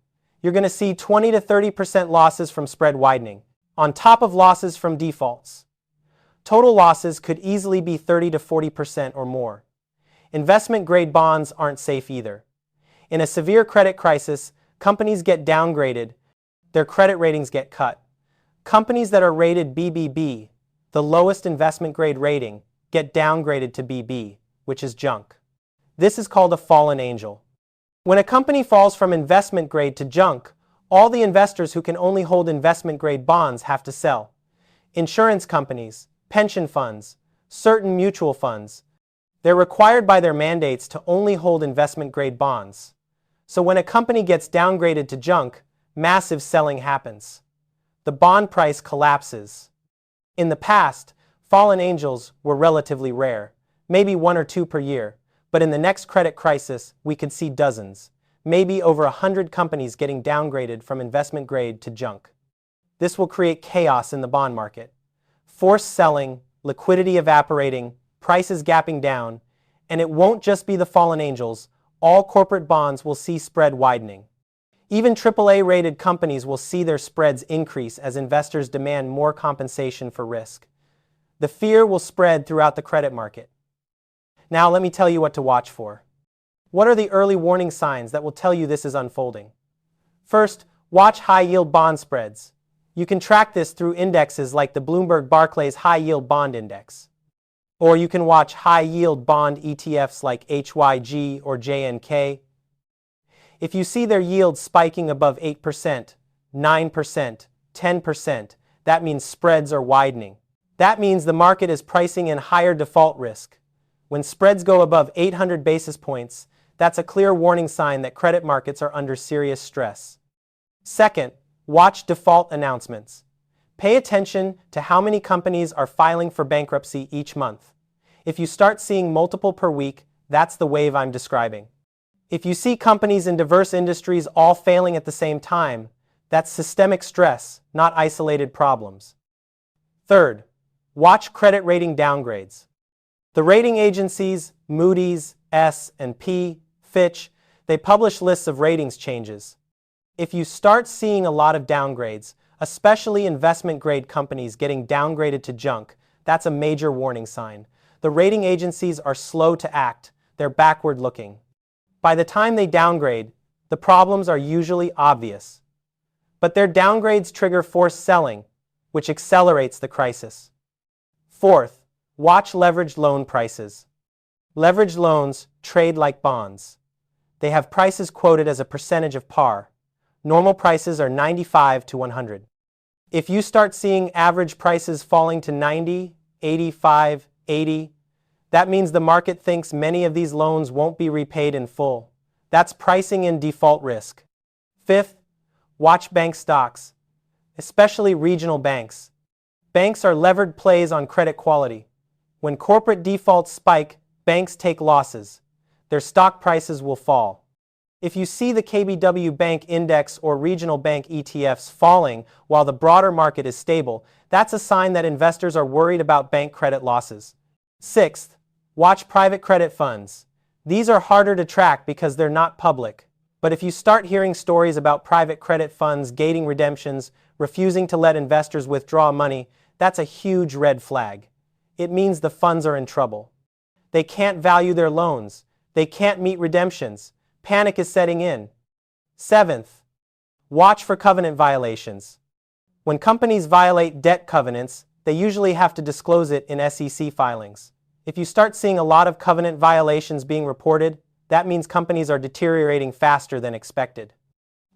you're going to see 20 to 30% losses from spread widening, on top of losses from defaults. Total losses could easily be 30 to 40% or more. Investment-grade bonds aren't safe either. In a severe credit crisis, companies get downgraded, their credit ratings get cut. Companies that are rated BBB, the lowest investment-grade rating, get downgraded to BB, which is junk. This is called a fallen angel. When a company falls from investment grade to junk, all the investors who can only hold investment-grade bonds have to sell. Insurance companies, pension funds, certain mutual funds, they're required by their mandates to only hold investment-grade bonds. So when a company gets downgraded to junk, massive selling happens. The bond price collapses. In the past, fallen angels were relatively rare, maybe 1 or 2 per year, but in the next credit crisis, we could see dozens, maybe over 100 companies getting downgraded from investment grade to junk. This will create chaos in the bond market. Forced selling, liquidity evaporating, prices gapping down, and it won't just be the fallen angels, all corporate bonds will see spread widening. Even AAA-rated companies will see their spreads increase as investors demand more compensation for risk. The fear will spread throughout the credit market. Now let me tell you what to watch for. What are the early warning signs that will tell you this is unfolding? First, watch high-yield bond spreads. You can track this through indexes like the Bloomberg Barclays High Yield Bond Index. Or you can watch high-yield bond ETFs like HYG or JNK. If you see their yields spiking above 8%, 9%, 10%, that means spreads are widening. That means the market is pricing in higher default risk. When spreads go above 800 basis points, that's a clear warning sign that credit markets are under serious stress. Second, watch default announcements. Pay attention to how many companies are filing for bankruptcy each month. If you start seeing multiple per week, that's the wave I'm describing. If you see companies in diverse industries all failing at the same time, that's systemic stress, not isolated problems. Third, watch credit rating downgrades. The rating agencies, Moody's, S&P, Fitch, they publish lists of ratings changes. If you start seeing a lot of downgrades, especially investment-grade companies getting downgraded to junk, that's a major warning sign. The rating agencies are slow to act, they're backward-looking. By the time they downgrade, the problems are usually obvious. But their downgrades trigger forced selling, which accelerates the crisis. Fourth, watch leveraged loan prices. Leveraged loans trade like bonds. They have prices quoted as a percentage of par. Normal prices are 95 to 100. If you start seeing average prices falling to 90, 85, 80, that means the market thinks many of these loans won't be repaid in full. That's pricing in default risk. Fifth, watch bank stocks, especially regional banks. Banks are levered plays on credit quality. When corporate defaults spike, banks take losses. Their stock prices will fall. If you see the KBW Bank Index or regional bank ETFs falling while the broader market is stable, that's a sign that investors are worried about bank credit losses. Sixth, watch private credit funds. These are harder to track because they're not public. But if you start hearing stories about private credit funds gating redemptions, refusing to let investors withdraw money, that's a huge red flag. It means the funds are in trouble. They can't value their loans. They can't meet redemptions. Panic is setting in. Seventh, watch for covenant violations. When companies violate debt covenants, they usually have to disclose it in SEC filings. If you start seeing a lot of covenant violations being reported, that means companies are deteriorating faster than expected.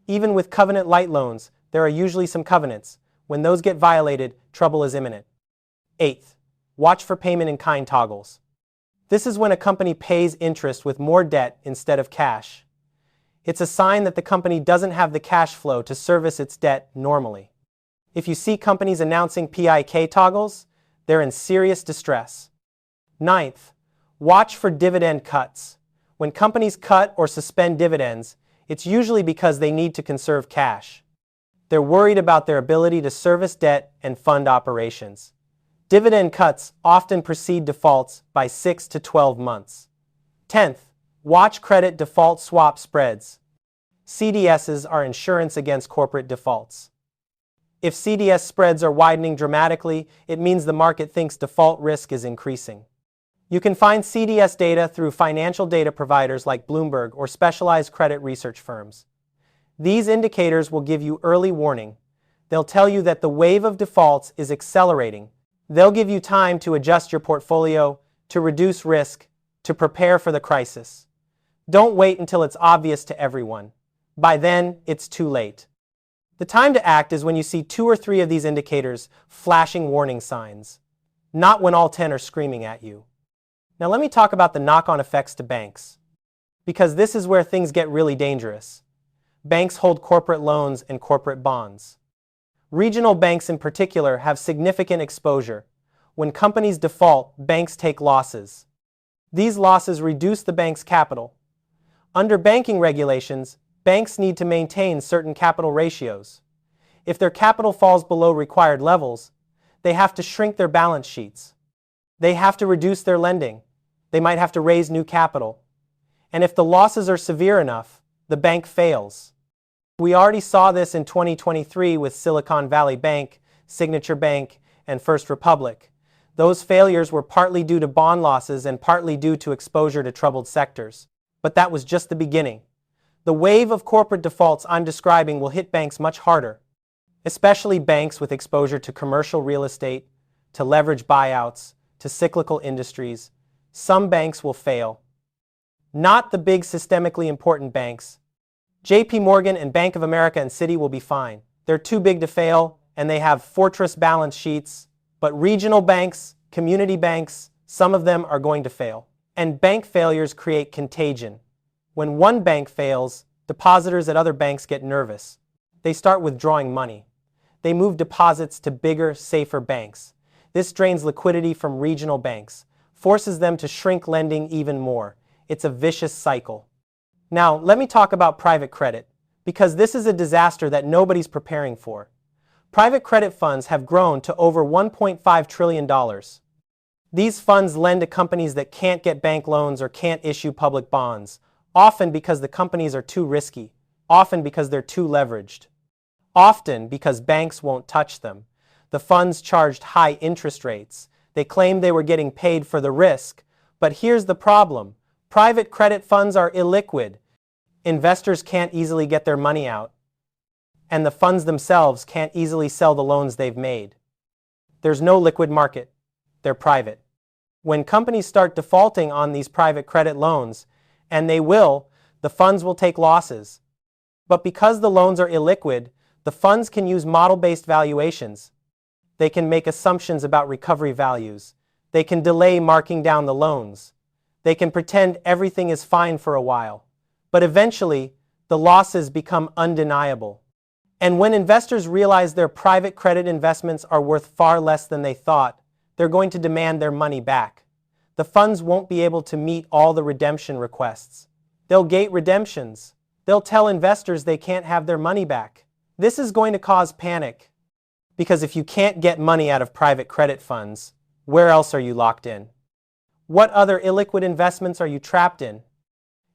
Even with covenant-light loans, there are usually some covenants. When those get violated, trouble is imminent. Eighth, watch for payment-in-kind toggles. This is when a company pays interest with more debt instead of cash. It's a sign that the company doesn't have the cash flow to service its debt normally. If you see companies announcing PIK toggles, they're in serious distress. Ninth, watch for dividend cuts. When companies cut or suspend dividends, it's usually because they need to conserve cash. They're worried about their ability to service debt and fund operations. Dividend cuts often precede defaults by 6 to 12 months. 10th, watch credit default swap spreads. CDSs are insurance against corporate defaults. If CDS spreads are widening dramatically, it means the market thinks default risk is increasing. You can find CDS data through financial data providers like Bloomberg or specialized credit research firms. These indicators will give you early warning. They'll tell you that the wave of defaults is accelerating. They'll give you time to adjust your portfolio, to reduce risk, to prepare for the crisis. Don't wait until it's obvious to everyone. By then, it's too late. The time to act is when you see 2 or 3 of these indicators flashing warning signs, not when all 10 are screaming at you. Now let me talk about the knock-on effects to banks, because this is where things get really dangerous. Banks hold corporate loans and corporate bonds. Regional banks in particular have significant exposure. When companies default, banks take losses. These losses reduce the bank's capital. Under banking regulations, banks need to maintain certain capital ratios. If their capital falls below required levels, they have to shrink their balance sheets. They have to reduce their lending. They might have to raise new capital. And if the losses are severe enough, the bank fails. We already saw this in 2023 with Silicon Valley Bank, Signature Bank, and First Republic. Those failures were partly due to bond losses and partly due to exposure to troubled sectors. But that was just the beginning. The wave of corporate defaults I'm describing will hit banks much harder. especially banks with exposure to commercial real estate, to leverage buyouts, to cyclical industries. Some banks will fail. Not the big systemically important banks. JP Morgan and Bank of America and Citi will be fine. They're too big to fail, and they have fortress balance sheets. But regional banks, community banks, some of them are going to fail. And bank failures create contagion. When one bank fails, depositors at other banks get nervous. They start withdrawing money. They move deposits to bigger, safer banks. This drains liquidity from regional banks, forces them to shrink lending even more. It's a vicious cycle. Now, let me talk about private credit, because this is a disaster that nobody's preparing for. Private credit funds have grown to over $1.5 trillion. These funds lend to companies that can't get bank loans or can't issue public bonds, often because the companies are too risky, often because they're too leveraged, often because banks won't touch them. The funds charged high interest rates. They claimed they were getting paid for the risk, but here's the problem. Private credit funds are illiquid. Investors can't easily get their money out, and the funds themselves can't easily sell the loans they've made. There's no liquid market. They're private. When companies start defaulting on these private credit loans, and they will, the funds will take losses. But because the loans are illiquid, the funds can use model-based valuations. They can make assumptions about recovery values. They can delay marking down the loans. They can pretend everything is fine for a while. But eventually, the losses become undeniable. And when investors realize their private credit investments are worth far less than they thought, they're going to demand their money back. The funds won't be able to meet all the redemption requests. They'll gate redemptions. They'll tell investors they can't have their money back. This is going to cause panic. Because if you can't get money out of private credit funds, where else are you locked in? What other illiquid investments are you trapped in?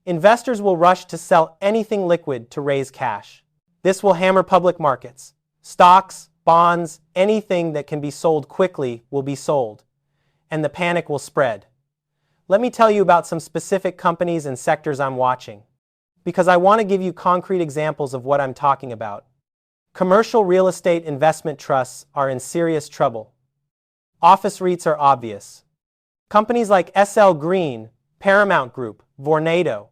Investors will rush to sell anything liquid to raise cash. This will hammer public markets. Stocks, bonds, anything that can be sold quickly will be sold, and the panic will spread. Let me tell you about some specific companies and sectors I'm watching, because I want to give you concrete examples of what I'm talking about. Commercial real estate investment trusts are in serious trouble. Office REITs are obvious. Companies like SL Green, Paramount Group, Vornado,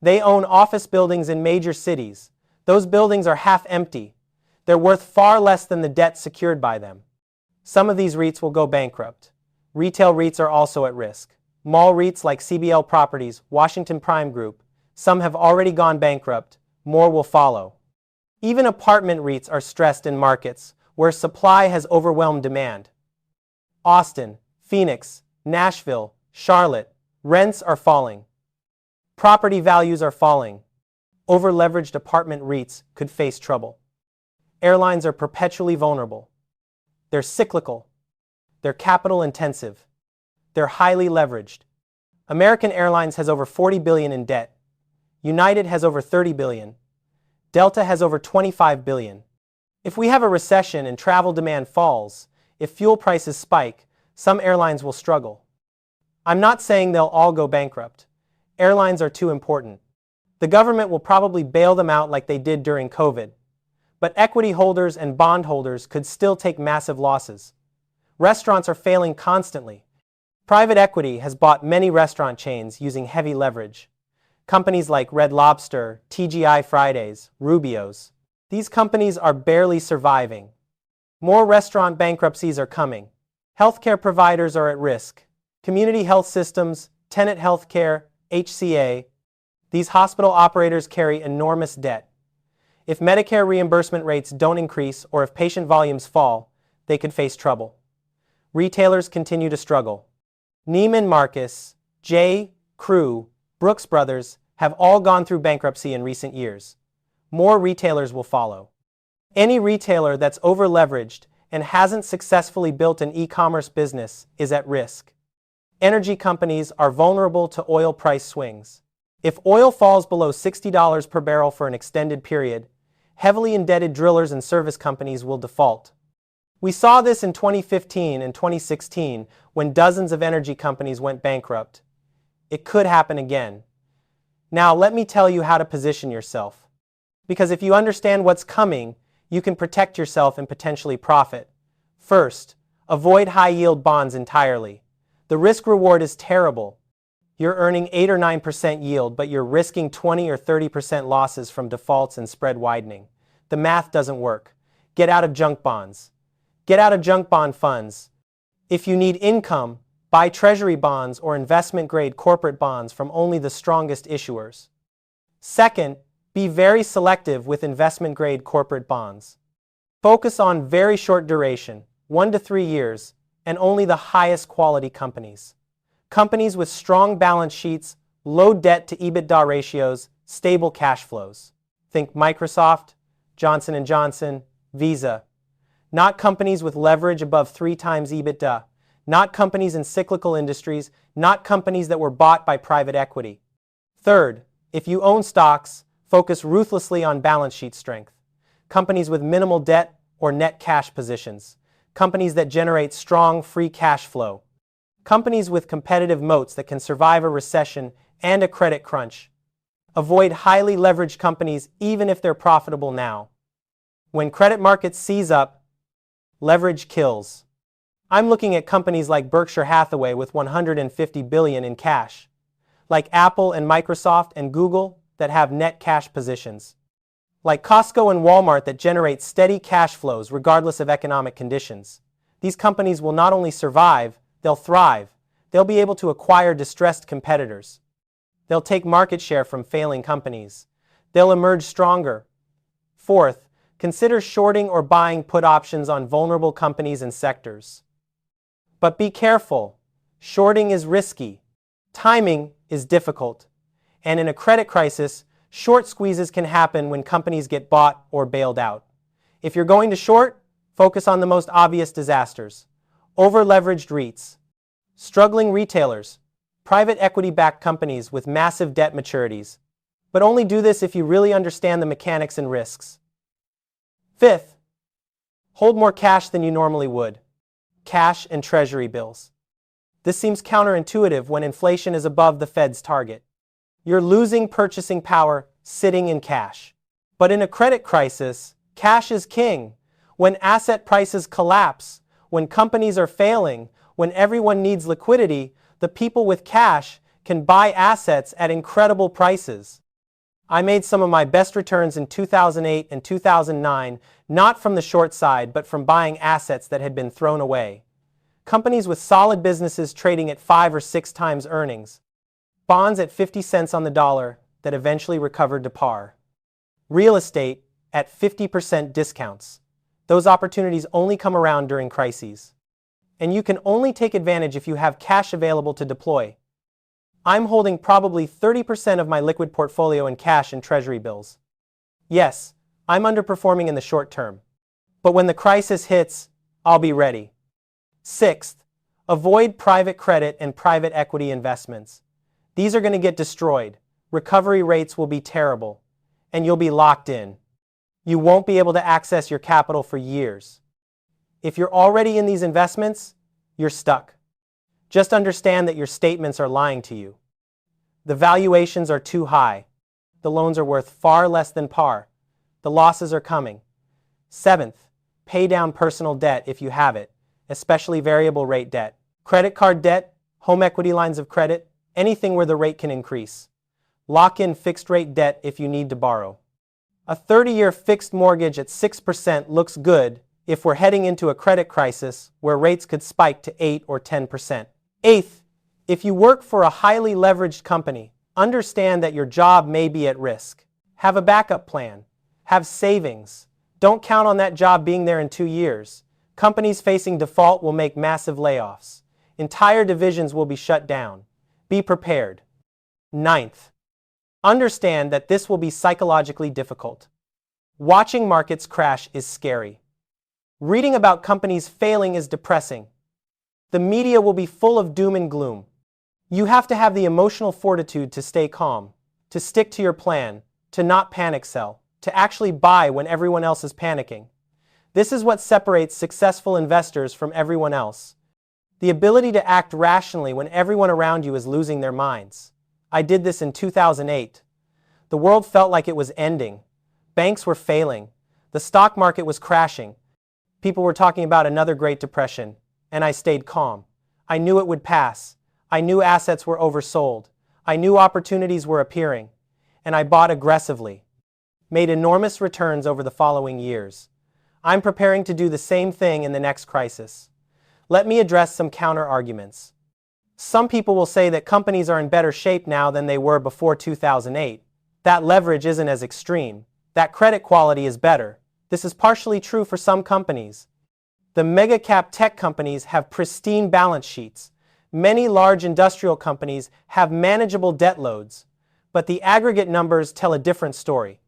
they own office buildings in major cities. Those buildings are half empty. They're worth far less than the debt secured by them. Some of these REITs will go bankrupt. Retail REITs are also at risk. Mall REITs like CBL Properties, Washington Prime Group, some have already gone bankrupt. More will follow. Even apartment REITs are stressed in markets where supply has overwhelmed demand. Austin, Phoenix, Nashville, Charlotte, rents are falling. Property values are falling. Over-leveraged apartment REITs could face trouble. Airlines are perpetually vulnerable. They're cyclical. They're capital intensive. They're highly leveraged. American Airlines has over $40 billion in debt. United has over $30 billion. Delta has over $25 billion. If we have a recession and travel demand falls, if fuel prices spike, some airlines will struggle. I'm not saying they'll all go bankrupt. Airlines are too important. The government will probably bail them out like they did during COVID. But equity holders and bondholders could still take massive losses. Restaurants are failing constantly. Private equity has bought many restaurant chains using heavy leverage. Companies like Red Lobster, TGI Fridays, Rubio's. These companies are barely surviving. More restaurant bankruptcies are coming. Healthcare providers are at risk. Community health systems, Tenet Healthcare, HCA. These hospital operators carry enormous debt. If Medicare reimbursement rates don't increase or if patient volumes fall, they could face trouble. Retailers continue to struggle. Neiman Marcus, J. Crew, Brooks Brothers have all gone through bankruptcy in recent years. More retailers will follow. Any retailer that's over-leveraged and hasn't successfully built an e-commerce business is at risk. Energy companies are vulnerable to oil price swings. If oil falls below $60 per barrel for an extended period, heavily indebted drillers and service companies will default. We saw this in 2015 and 2016 when dozens of energy companies went bankrupt. It could happen again. Now let me tell you how to position yourself. Because if you understand what's coming, you can protect yourself and potentially profit. First, avoid high-yield bonds entirely. The risk-reward is terrible. You're earning 8 or 9% yield, but you're risking 20 or 30% losses from defaults and spread widening. The math doesn't work. Get out of junk bonds. Get out of junk bond funds. If you need income, buy treasury bonds or investment-grade corporate bonds from only the strongest issuers. Second, be very selective with investment-grade corporate bonds. Focus on very short duration, 1 to 3 years, and only the highest quality companies. Companies with strong balance sheets, low debt to EBITDA ratios, stable cash flows. Think Microsoft, Johnson & Johnson, Visa. Not companies with leverage above 3 times EBITDA. Not companies in cyclical industries. Not companies that were bought by private equity. Third, if you own stocks, focus ruthlessly on balance sheet strength. Companies with minimal debt or net cash positions. Companies that generate strong free cash flow. Companies with competitive moats that can survive a recession and a credit crunch. Avoid highly leveraged companies even if they're profitable now. When credit markets seize up, leverage kills. I'm looking at companies like Berkshire Hathaway with $150 billion in cash, like Apple and Microsoft and Google that have net cash positions, like Costco and Walmart that generate steady cash flows regardless of economic conditions. These companies will not only survive, they'll thrive. They'll be able to acquire distressed competitors. They'll take market share from failing companies. They'll emerge stronger. Fourth, consider shorting or buying put options on vulnerable companies and sectors. But be careful. Shorting is risky. Timing is difficult. And in a credit crisis, short squeezes can happen when companies get bought or bailed out. If you're going to short, focus on the most obvious disasters. Over-leveraged REITs, struggling retailers, private equity-backed companies with massive debt maturities. But only do this if you really understand the mechanics and risks. Fifth, hold more cash than you normally would. Cash and treasury bills. This seems counterintuitive when inflation is above the Fed's target. You're losing purchasing power sitting in cash. But in a credit crisis, cash is king. When asset prices collapse, when companies are failing, when everyone needs liquidity, the people with cash can buy assets at incredible prices. I made some of my best returns in 2008 and 2009, not from the short side, but from buying assets that had been thrown away. Companies with solid businesses trading at 5 or 6 times earnings. Bonds at 50 cents on the dollar that eventually recovered to par. Real estate at 50% discounts. Those opportunities only come around during crises. And you can only take advantage if you have cash available to deploy. I'm holding probably 30% of my liquid portfolio in cash and treasury bills. Yes, I'm underperforming in the short term. But when the crisis hits, I'll be ready. Sixth, avoid private credit and private equity investments. These are going to get destroyed. Recovery rates will be terrible. And you'll be locked in. You won't be able to access your capital for years. If you're already in these investments, you're stuck. Just understand that your statements are lying to you. The valuations are too high. The loans are worth far less than par. The losses are coming. Seventh, pay down personal debt if you have it, especially variable rate debt. Credit card debt, home equity lines of credit, anything where the rate can increase. Lock in fixed rate debt if you need to borrow. A 30-year fixed mortgage at 6% looks good if we're heading into a credit crisis where rates could spike to 8 or 10%. Eighth, if you work for a highly leveraged company, understand that your job may be at risk. Have a backup plan. Have savings. Don't count on that job being there in 2 years. Companies facing default will make massive layoffs. Entire divisions will be shut down. Be prepared. Ninth, understand that this will be psychologically difficult. Watching markets crash is scary. Reading about companies failing is depressing. The media will be full of doom and gloom. You have to have the emotional fortitude to stay calm, to stick to your plan, to not panic sell, to actually buy when everyone else is panicking. This is what separates successful investors from everyone else. The ability to act rationally when everyone around you is losing their minds. I did this in 2008. The world felt like it was ending. Banks were failing. The stock market was crashing. People were talking about another Great Depression, and I stayed calm. I knew it would pass. I knew assets were oversold. I knew opportunities were appearing, and I bought aggressively. Made enormous returns over the following years. I'm preparing to do the same thing in the next crisis. Let me address some counter-arguments. Some people will say that companies are in better shape now than they were before 2008. That leverage isn't as extreme. That credit quality is better. This is partially true for some companies. The mega-cap tech companies have pristine balance sheets. Many large industrial companies have manageable debt loads, but the aggregate numbers tell a different story.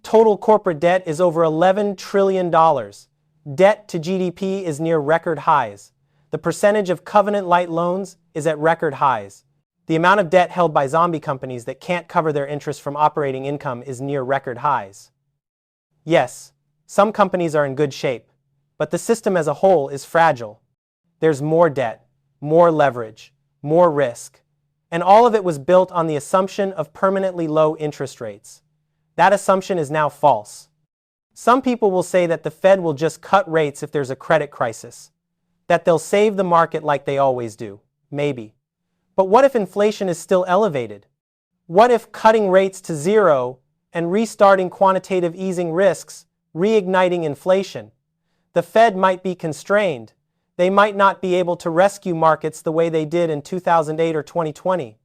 Total corporate debt is over $11 trillion. Debt to GDP is near record highs. The percentage of covenant-light loans is at record highs. The amount of debt held by zombie companies that can't cover their interest from operating income is near record highs. Yes, some companies are in good shape, but the system as a whole is fragile. There's more debt, more leverage, more risk, and all of it was built on the assumption of permanently low interest rates. That assumption is now false. Some people will say that the Fed will just cut rates if there's a credit crisis, that they'll save the market like they always do. Maybe. But what if inflation is still elevated? What if cutting rates to zero and restarting quantitative easing risks, reigniting inflation? The Fed might be constrained. They might not be able to rescue markets the way they did in 2008 or 2020.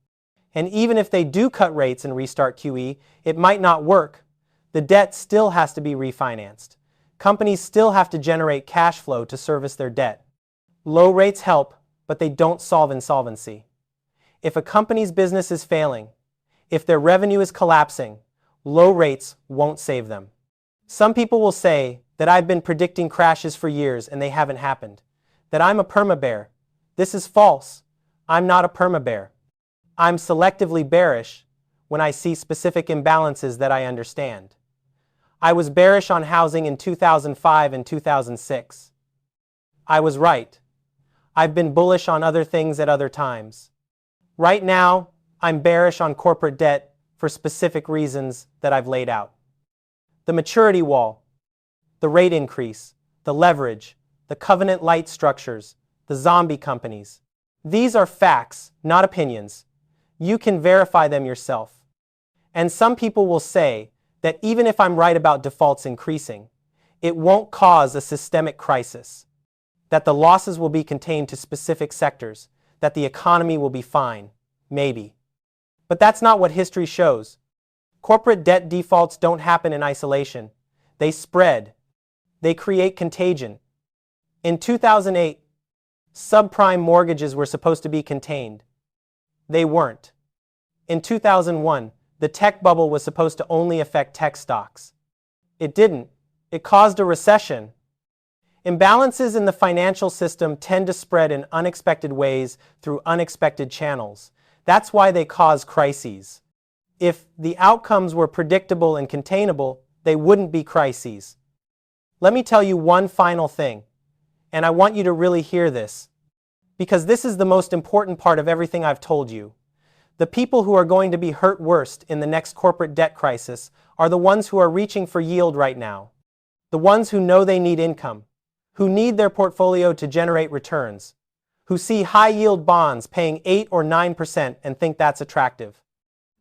And even if they do cut rates and restart QE, it might not work. The debt still has to be refinanced. Companies still have to generate cash flow to service their debt. Low rates help, but they don't solve insolvency. If a company's business is failing, if their revenue is collapsing, low rates won't save them. Some people will say that I've been predicting crashes for years and they haven't happened, that I'm a perma-bear. This is false. I'm not a perma-bear. I'm selectively bearish when I see specific imbalances that I understand. I was bearish on housing in 2005 and 2006. I was right. I've been bullish on other things at other times. Right now, I'm bearish on corporate debt for specific reasons that I've laid out. The maturity wall, the rate increase, the leverage, the covenant-light structures, the zombie companies. These are facts, not opinions. You can verify them yourself. And some people will say that even if I'm right about defaults increasing, it won't cause a systemic crisis, that the losses will be contained to specific sectors, that the economy will be fine, maybe. But that's not what history shows. Corporate debt defaults don't happen in isolation. They spread. They create contagion. In 2008, subprime mortgages were supposed to be contained. They weren't. In 2001, the tech bubble was supposed to only affect tech stocks. It didn't. It caused a recession. Imbalances in the financial system tend to spread in unexpected ways through unexpected channels. That's why they cause crises. If the outcomes were predictable and containable, they wouldn't be crises. Let me tell you one final thing, and I want you to really hear this, because this is the most important part of everything I've told you. The people who are going to be hurt worst in the next corporate debt crisis are the ones who are reaching for yield right now. The ones who know they need income, who need their portfolio to generate returns, who see high-yield bonds paying 8 or 9% and think that's attractive,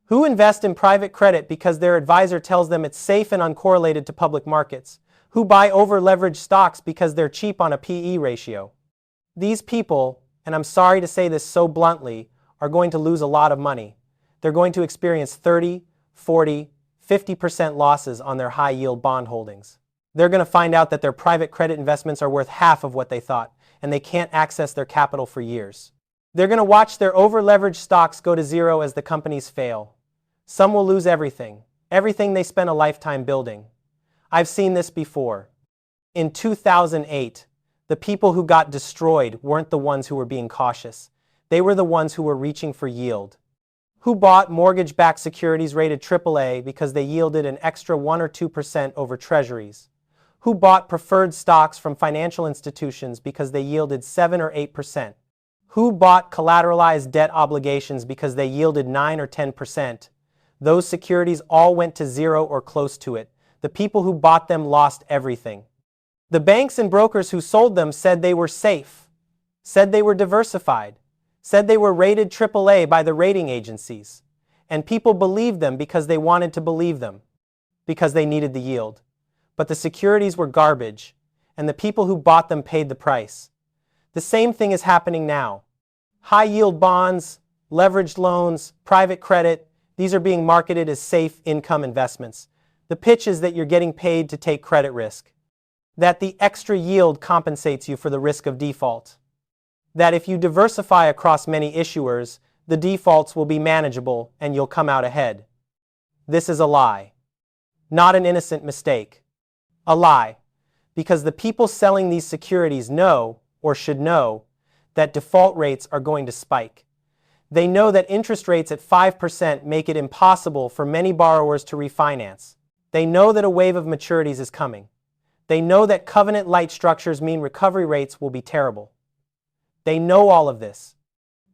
who invest in private credit because their advisor tells them it's safe and uncorrelated to public markets, who buy over-leveraged stocks because they're cheap on a PE ratio. These people, and I'm sorry to say this so bluntly, are going to lose a lot of money. They're going to experience 30, 40, 50% losses on their high-yield bond holdings. They're going to find out that their private credit investments are worth half of what they thought, and they can't access their capital for years. They're going to watch their over-leveraged stocks go to zero as the companies fail. Some will lose everything they spent a lifetime building. I've seen this before. In 2008, the people who got destroyed weren't the ones who were being cautious. They were the ones who were reaching for yield. Who bought mortgage-backed securities rated AAA because they yielded an extra 1 or 2% over treasuries? Who bought preferred stocks from financial institutions because they yielded 7 or 8%? Who bought collateralized debt obligations because they yielded 9 or 10%? Those securities all went to zero or close to it. The people who bought them lost everything. The banks and brokers who sold them said they were safe, said they were diversified, said they were rated AAA by the rating agencies. And people believed them because they wanted to believe them, because they needed the yield. But the securities were garbage, and the people who bought them paid the price. The same thing is happening now. High-yield bonds, leveraged loans, private credit, these are being marketed as safe income investments. The pitch is that you're getting paid to take credit risk, that the extra yield compensates you for the risk of default, that if you diversify across many issuers, the defaults will be manageable and you'll come out ahead. This is a lie. Not an innocent mistake. A lie, because the people selling these securities know, or should know, that default rates are going to spike. They know that interest rates at 5% make it impossible for many borrowers to refinance. They know that a wave of maturities is coming. They know that covenant-light structures mean recovery rates will be terrible. They know all of this.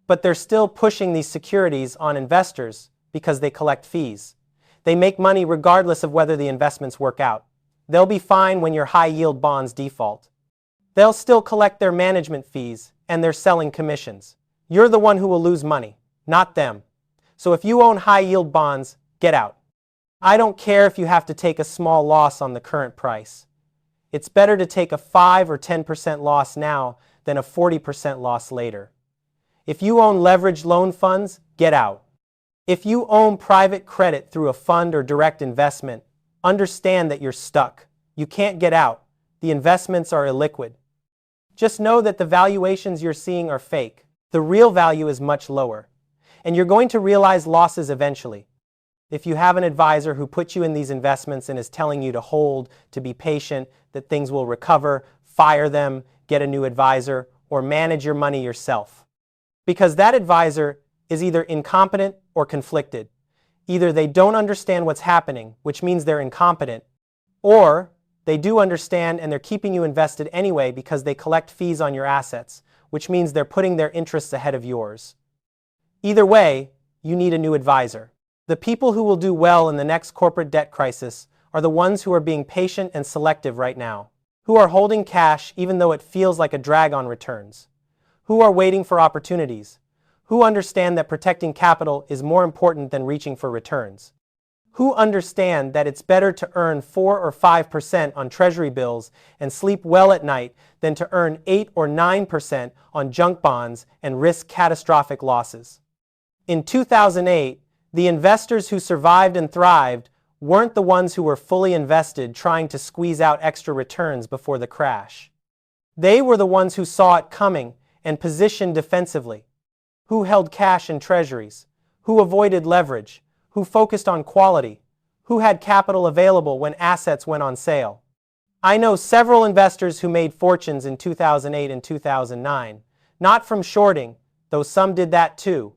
But they're still pushing these securities on investors because they collect fees. They make money regardless of whether the investments work out. They'll be fine when your high-yield bonds default. They'll still collect their management fees and their selling commissions. You're the one who will lose money, not them. So if you own high-yield bonds, get out. I don't care if you have to take a small loss on the current price. It's better to take a 5 or 10% loss now than a 40% loss later. If you own leveraged loan funds, get out. If you own private credit through a fund or direct investment, understand that you're stuck. You can't get out. The investments are illiquid. Just know that the valuations you're seeing are fake. The real value is much lower. And you're going to realize losses eventually. If you have an advisor who put you in these investments and is telling you to hold, to be patient, that things will recover, fire them, get a new advisor, or manage your money yourself. Because that advisor is either incompetent or conflicted. Either they don't understand what's happening, which means they're incompetent, or they do understand and they're keeping you invested anyway because they collect fees on your assets, which means they're putting their interests ahead of yours. Either way, you need a new advisor. The people who will do well in the next corporate debt crisis are the ones who are being patient and selective right now, who are holding cash even though it feels like a drag on returns, who are waiting for opportunities, who understand that protecting capital is more important than reaching for returns, who understand that it's better to earn 4 or 5% on treasury bills and sleep well at night than to earn 8 or 9% on junk bonds and risk catastrophic losses. In 2008, the investors who survived and thrived weren't the ones who were fully invested trying to squeeze out extra returns before the crash. They were the ones who saw it coming and positioned defensively, who held cash in treasuries, who avoided leverage, who focused on quality, who had capital available when assets went on sale. I know several investors who made fortunes in 2008 and 2009, not from shorting, though some did that too,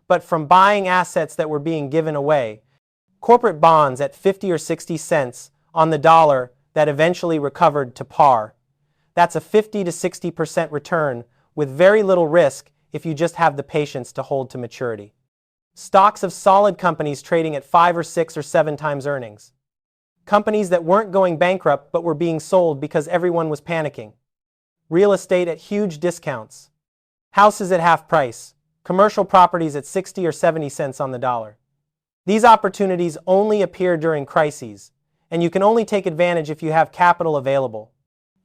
but from buying assets that were being given away, corporate bonds at 50 or 60 cents on the dollar that eventually recovered to par. That's a 50 to 60% return with very little risk if you just have the patience to hold to maturity. Stocks of solid companies trading at 5 or 6 or 7 times earnings. Companies that weren't going bankrupt but were being sold because everyone was panicking. Real estate at huge discounts. Houses at half price. Commercial properties at 60 or 70 cents on the dollar. These opportunities only appear during crises, and you can only take advantage if you have capital available.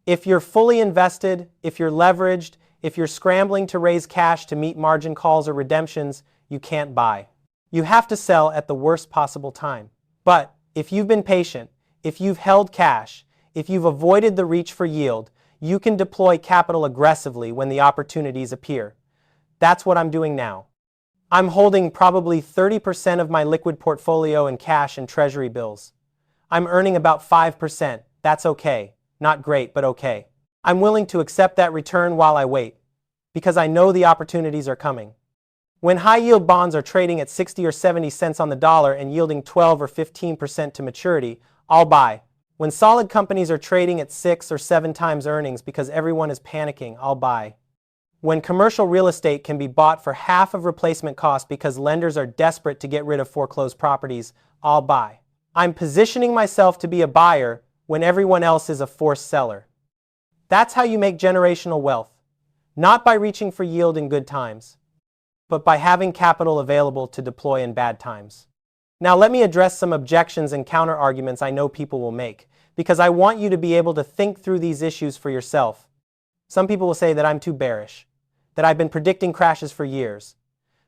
If you're fully invested, if you're leveraged, if you're scrambling to raise cash to meet margin calls or redemptions, you can't buy. You have to sell at the worst possible time. But if you've been patient, if you've held cash, if you've avoided the reach for yield, you can deploy capital aggressively when the opportunities appear. That's what I'm doing now. I'm holding probably 30% of my liquid portfolio in cash and treasury bills. I'm earning about 5%. That's okay. Not great, but okay. I'm willing to accept that return while I wait, because I know the opportunities are coming. When high-yield bonds are trading at 60 or 70 cents on the dollar and yielding 12 or 15% to maturity, I'll buy. When solid companies are trading at 6 or 7 times earnings because everyone is panicking, I'll buy. When commercial real estate can be bought for half of replacement cost because lenders are desperate to get rid of foreclosed properties, I'll buy. I'm positioning myself to be a buyer when everyone else is a forced seller. That's how you make generational wealth, not by reaching for yield in good times, but by having capital available to deploy in bad times. Now let me address some objections and counter-arguments I know people will make, because I want you to be able to think through these issues for yourself. Some people will say that I'm too bearish, that I've been predicting crashes for years,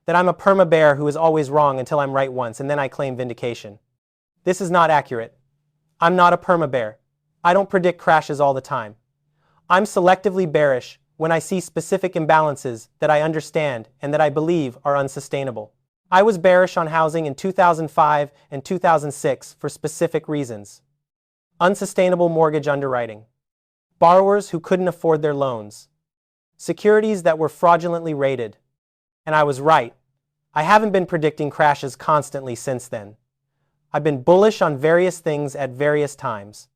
that I'm a perma-bear who is always wrong until I'm right once and then I claim vindication. This is not accurate. I'm not a perma-bear. I don't predict crashes all the time. I'm selectively bearish when I see specific imbalances that I understand and that I believe are unsustainable. I was bearish on housing in 2005 and 2006 for specific reasons. Unsustainable mortgage underwriting, borrowers who couldn't afford their loans, securities that were fraudulently rated. And I was right. I haven't been predicting crashes constantly since then. I've been bullish on various things at various times.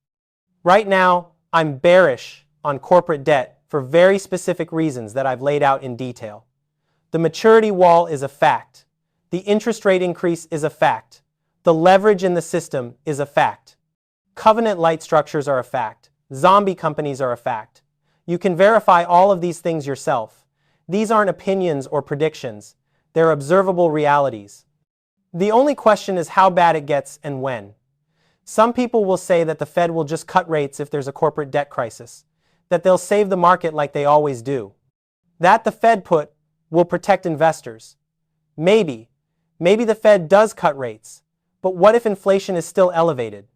Right now, I'm bearish on corporate debt for very specific reasons that I've laid out in detail. The maturity wall is a fact. The interest rate increase is a fact. The leverage in the system is a fact. Covenant-light structures are a fact. Zombie companies are a fact. You can verify all of these things yourself. These aren't opinions or predictions. They're observable realities. The only question is how bad it gets and when. Some people will say that the Fed will just cut rates if there's a corporate debt crisis, that they'll save the market like they always do. That the Fed put will protect investors. Maybe the Fed does cut rates, but what if inflation is still elevated?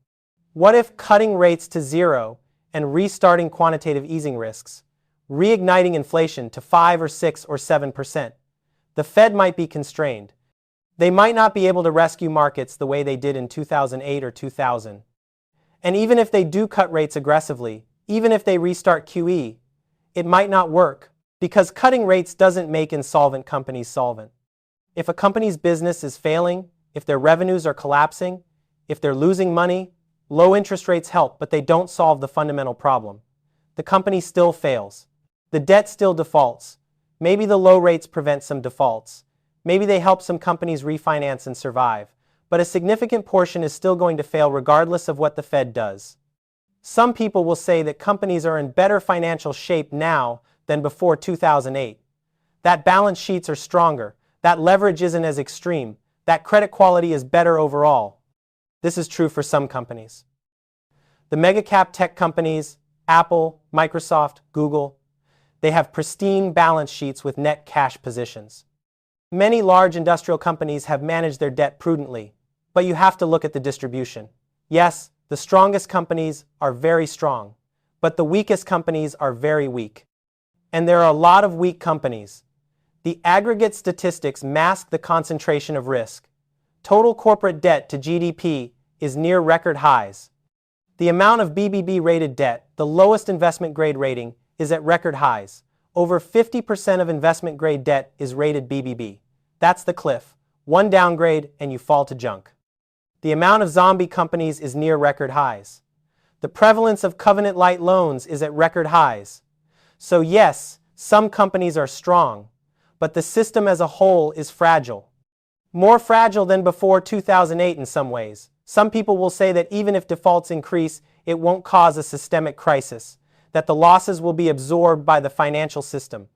What if cutting rates to zero and restarting quantitative easing risks, reigniting inflation to 5 or 6 or 7%? The Fed might be constrained. They might not be able to rescue markets the way they did in 2008 or 2000. And even if they do cut rates aggressively, even if they restart QE, it might not work, because cutting rates doesn't make insolvent companies solvent. If a company's business is failing, if their revenues are collapsing, if they're losing money, low interest rates help, but they don't solve the fundamental problem. The company still fails. The debt still defaults. Maybe the low rates prevent some defaults. Maybe they help some companies refinance and survive, but a significant portion is still going to fail regardless of what the Fed does. Some people will say that companies are in better financial shape now than before 2008. That balance sheets are stronger, that leverage isn't as extreme, that credit quality is better overall. This is true for some companies. The mega-cap tech companies, Apple, Microsoft, Google, they have pristine balance sheets with net cash positions. Many large industrial companies have managed their debt prudently, but you have to look at the distribution. Yes, the strongest companies are very strong, but the weakest companies are very weak. And there are a lot of weak companies. The aggregate statistics mask the concentration of risk. Total corporate debt to GDP is near record highs. The amount of BBB-rated debt, the lowest investment grade rating, is at record highs. Over 50% of investment grade debt is rated BBB. That's the cliff. One downgrade and you fall to junk. The amount of zombie companies is near record highs. The prevalence of covenant-light loans is at record highs. So yes, some companies are strong, but the system as a whole is fragile. More fragile than before 2008 in some ways. Some people will say that even if defaults increase, it won't cause a systemic crisis, that the losses will be absorbed by the financial system,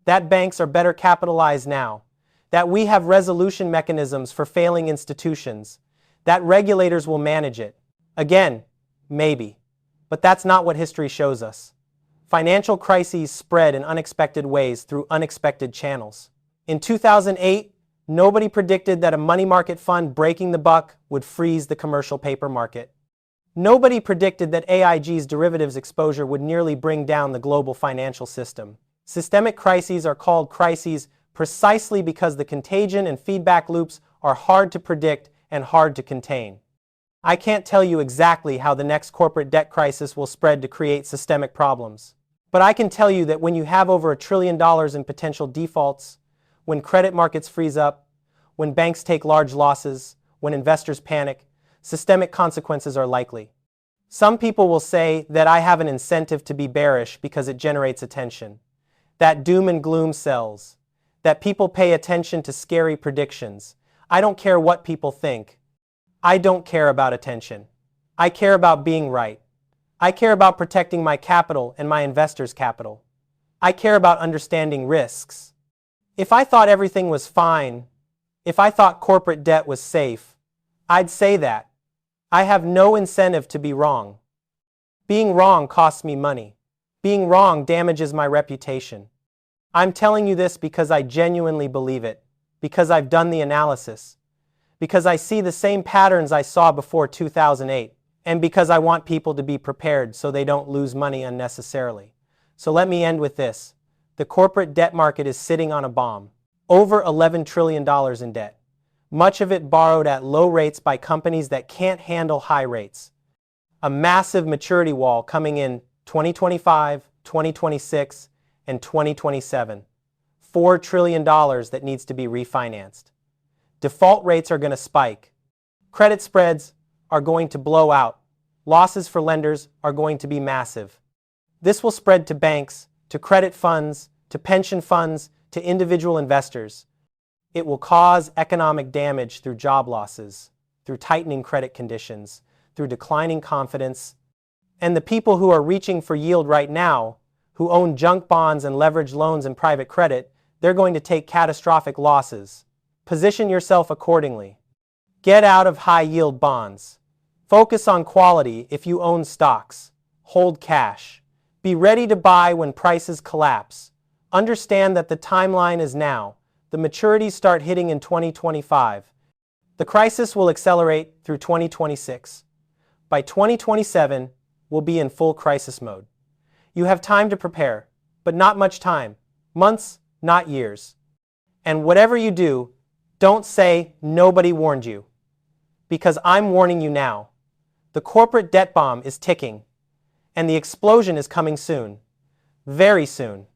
that banks are better capitalized now, that we have resolution mechanisms for failing institutions, that regulators will manage it. Again, maybe. But that's not what history shows us. Financial crises spread in unexpected ways through unexpected channels. In 2008, nobody predicted that a money market fund breaking the buck would freeze the commercial paper market. Nobody predicted that AIG's derivatives exposure would nearly bring down the global financial system. Systemic crises are called crises precisely because the contagion and feedback loops are hard to predict and hard to contain. I can't tell you exactly how the next corporate debt crisis will spread to create systemic problems. But I can tell you that when you have over $1 trillion in potential defaults, when credit markets freeze up, when banks take large losses, when investors panic, systemic consequences are likely. Some people will say that I have an incentive to be bearish because it generates attention, that doom and gloom sells, that people pay attention to scary predictions. I don't care what people think. I don't care about attention. I care about being right. I care about protecting my capital and my investors' capital. I care about understanding risks. If I thought everything was fine, if I thought corporate debt was safe, I'd say that. I have no incentive to be wrong. Being wrong costs me money. Being wrong damages my reputation. I'm telling you this because I genuinely believe it, because I've done the analysis, because I see the same patterns I saw before 2008, and because I want people to be prepared so they don't lose money unnecessarily. So let me end with this. The corporate debt market is sitting on a bomb. Over $11 trillion in debt. Much of it borrowed at low rates by companies that can't handle high rates. A massive maturity wall coming in 2025, 2026, and 2027. $4 trillion that needs to be refinanced. Default rates are going to spike. Credit spreads are going to blow out. Losses for lenders are going to be massive. This will spread to banks, to credit funds, to pension funds, to individual investors. It will cause economic damage through job losses, through tightening credit conditions, through declining confidence. And the people who are reaching for yield right now, who own junk bonds and leveraged loans and private credit, they're going to take catastrophic losses. Position yourself accordingly. Get out of high-yield bonds. Focus on quality if you own stocks. Hold cash. Be ready to buy when prices collapse. Understand that the timeline is now. The maturities start hitting in 2025. The crisis will accelerate through 2026. By 2027, we'll be in full crisis mode. You have time to prepare, but not much time. Months, not years. And whatever you do, don't say nobody warned you. Because I'm warning you now. The corporate debt bomb is ticking, and the explosion is coming soon. Very soon.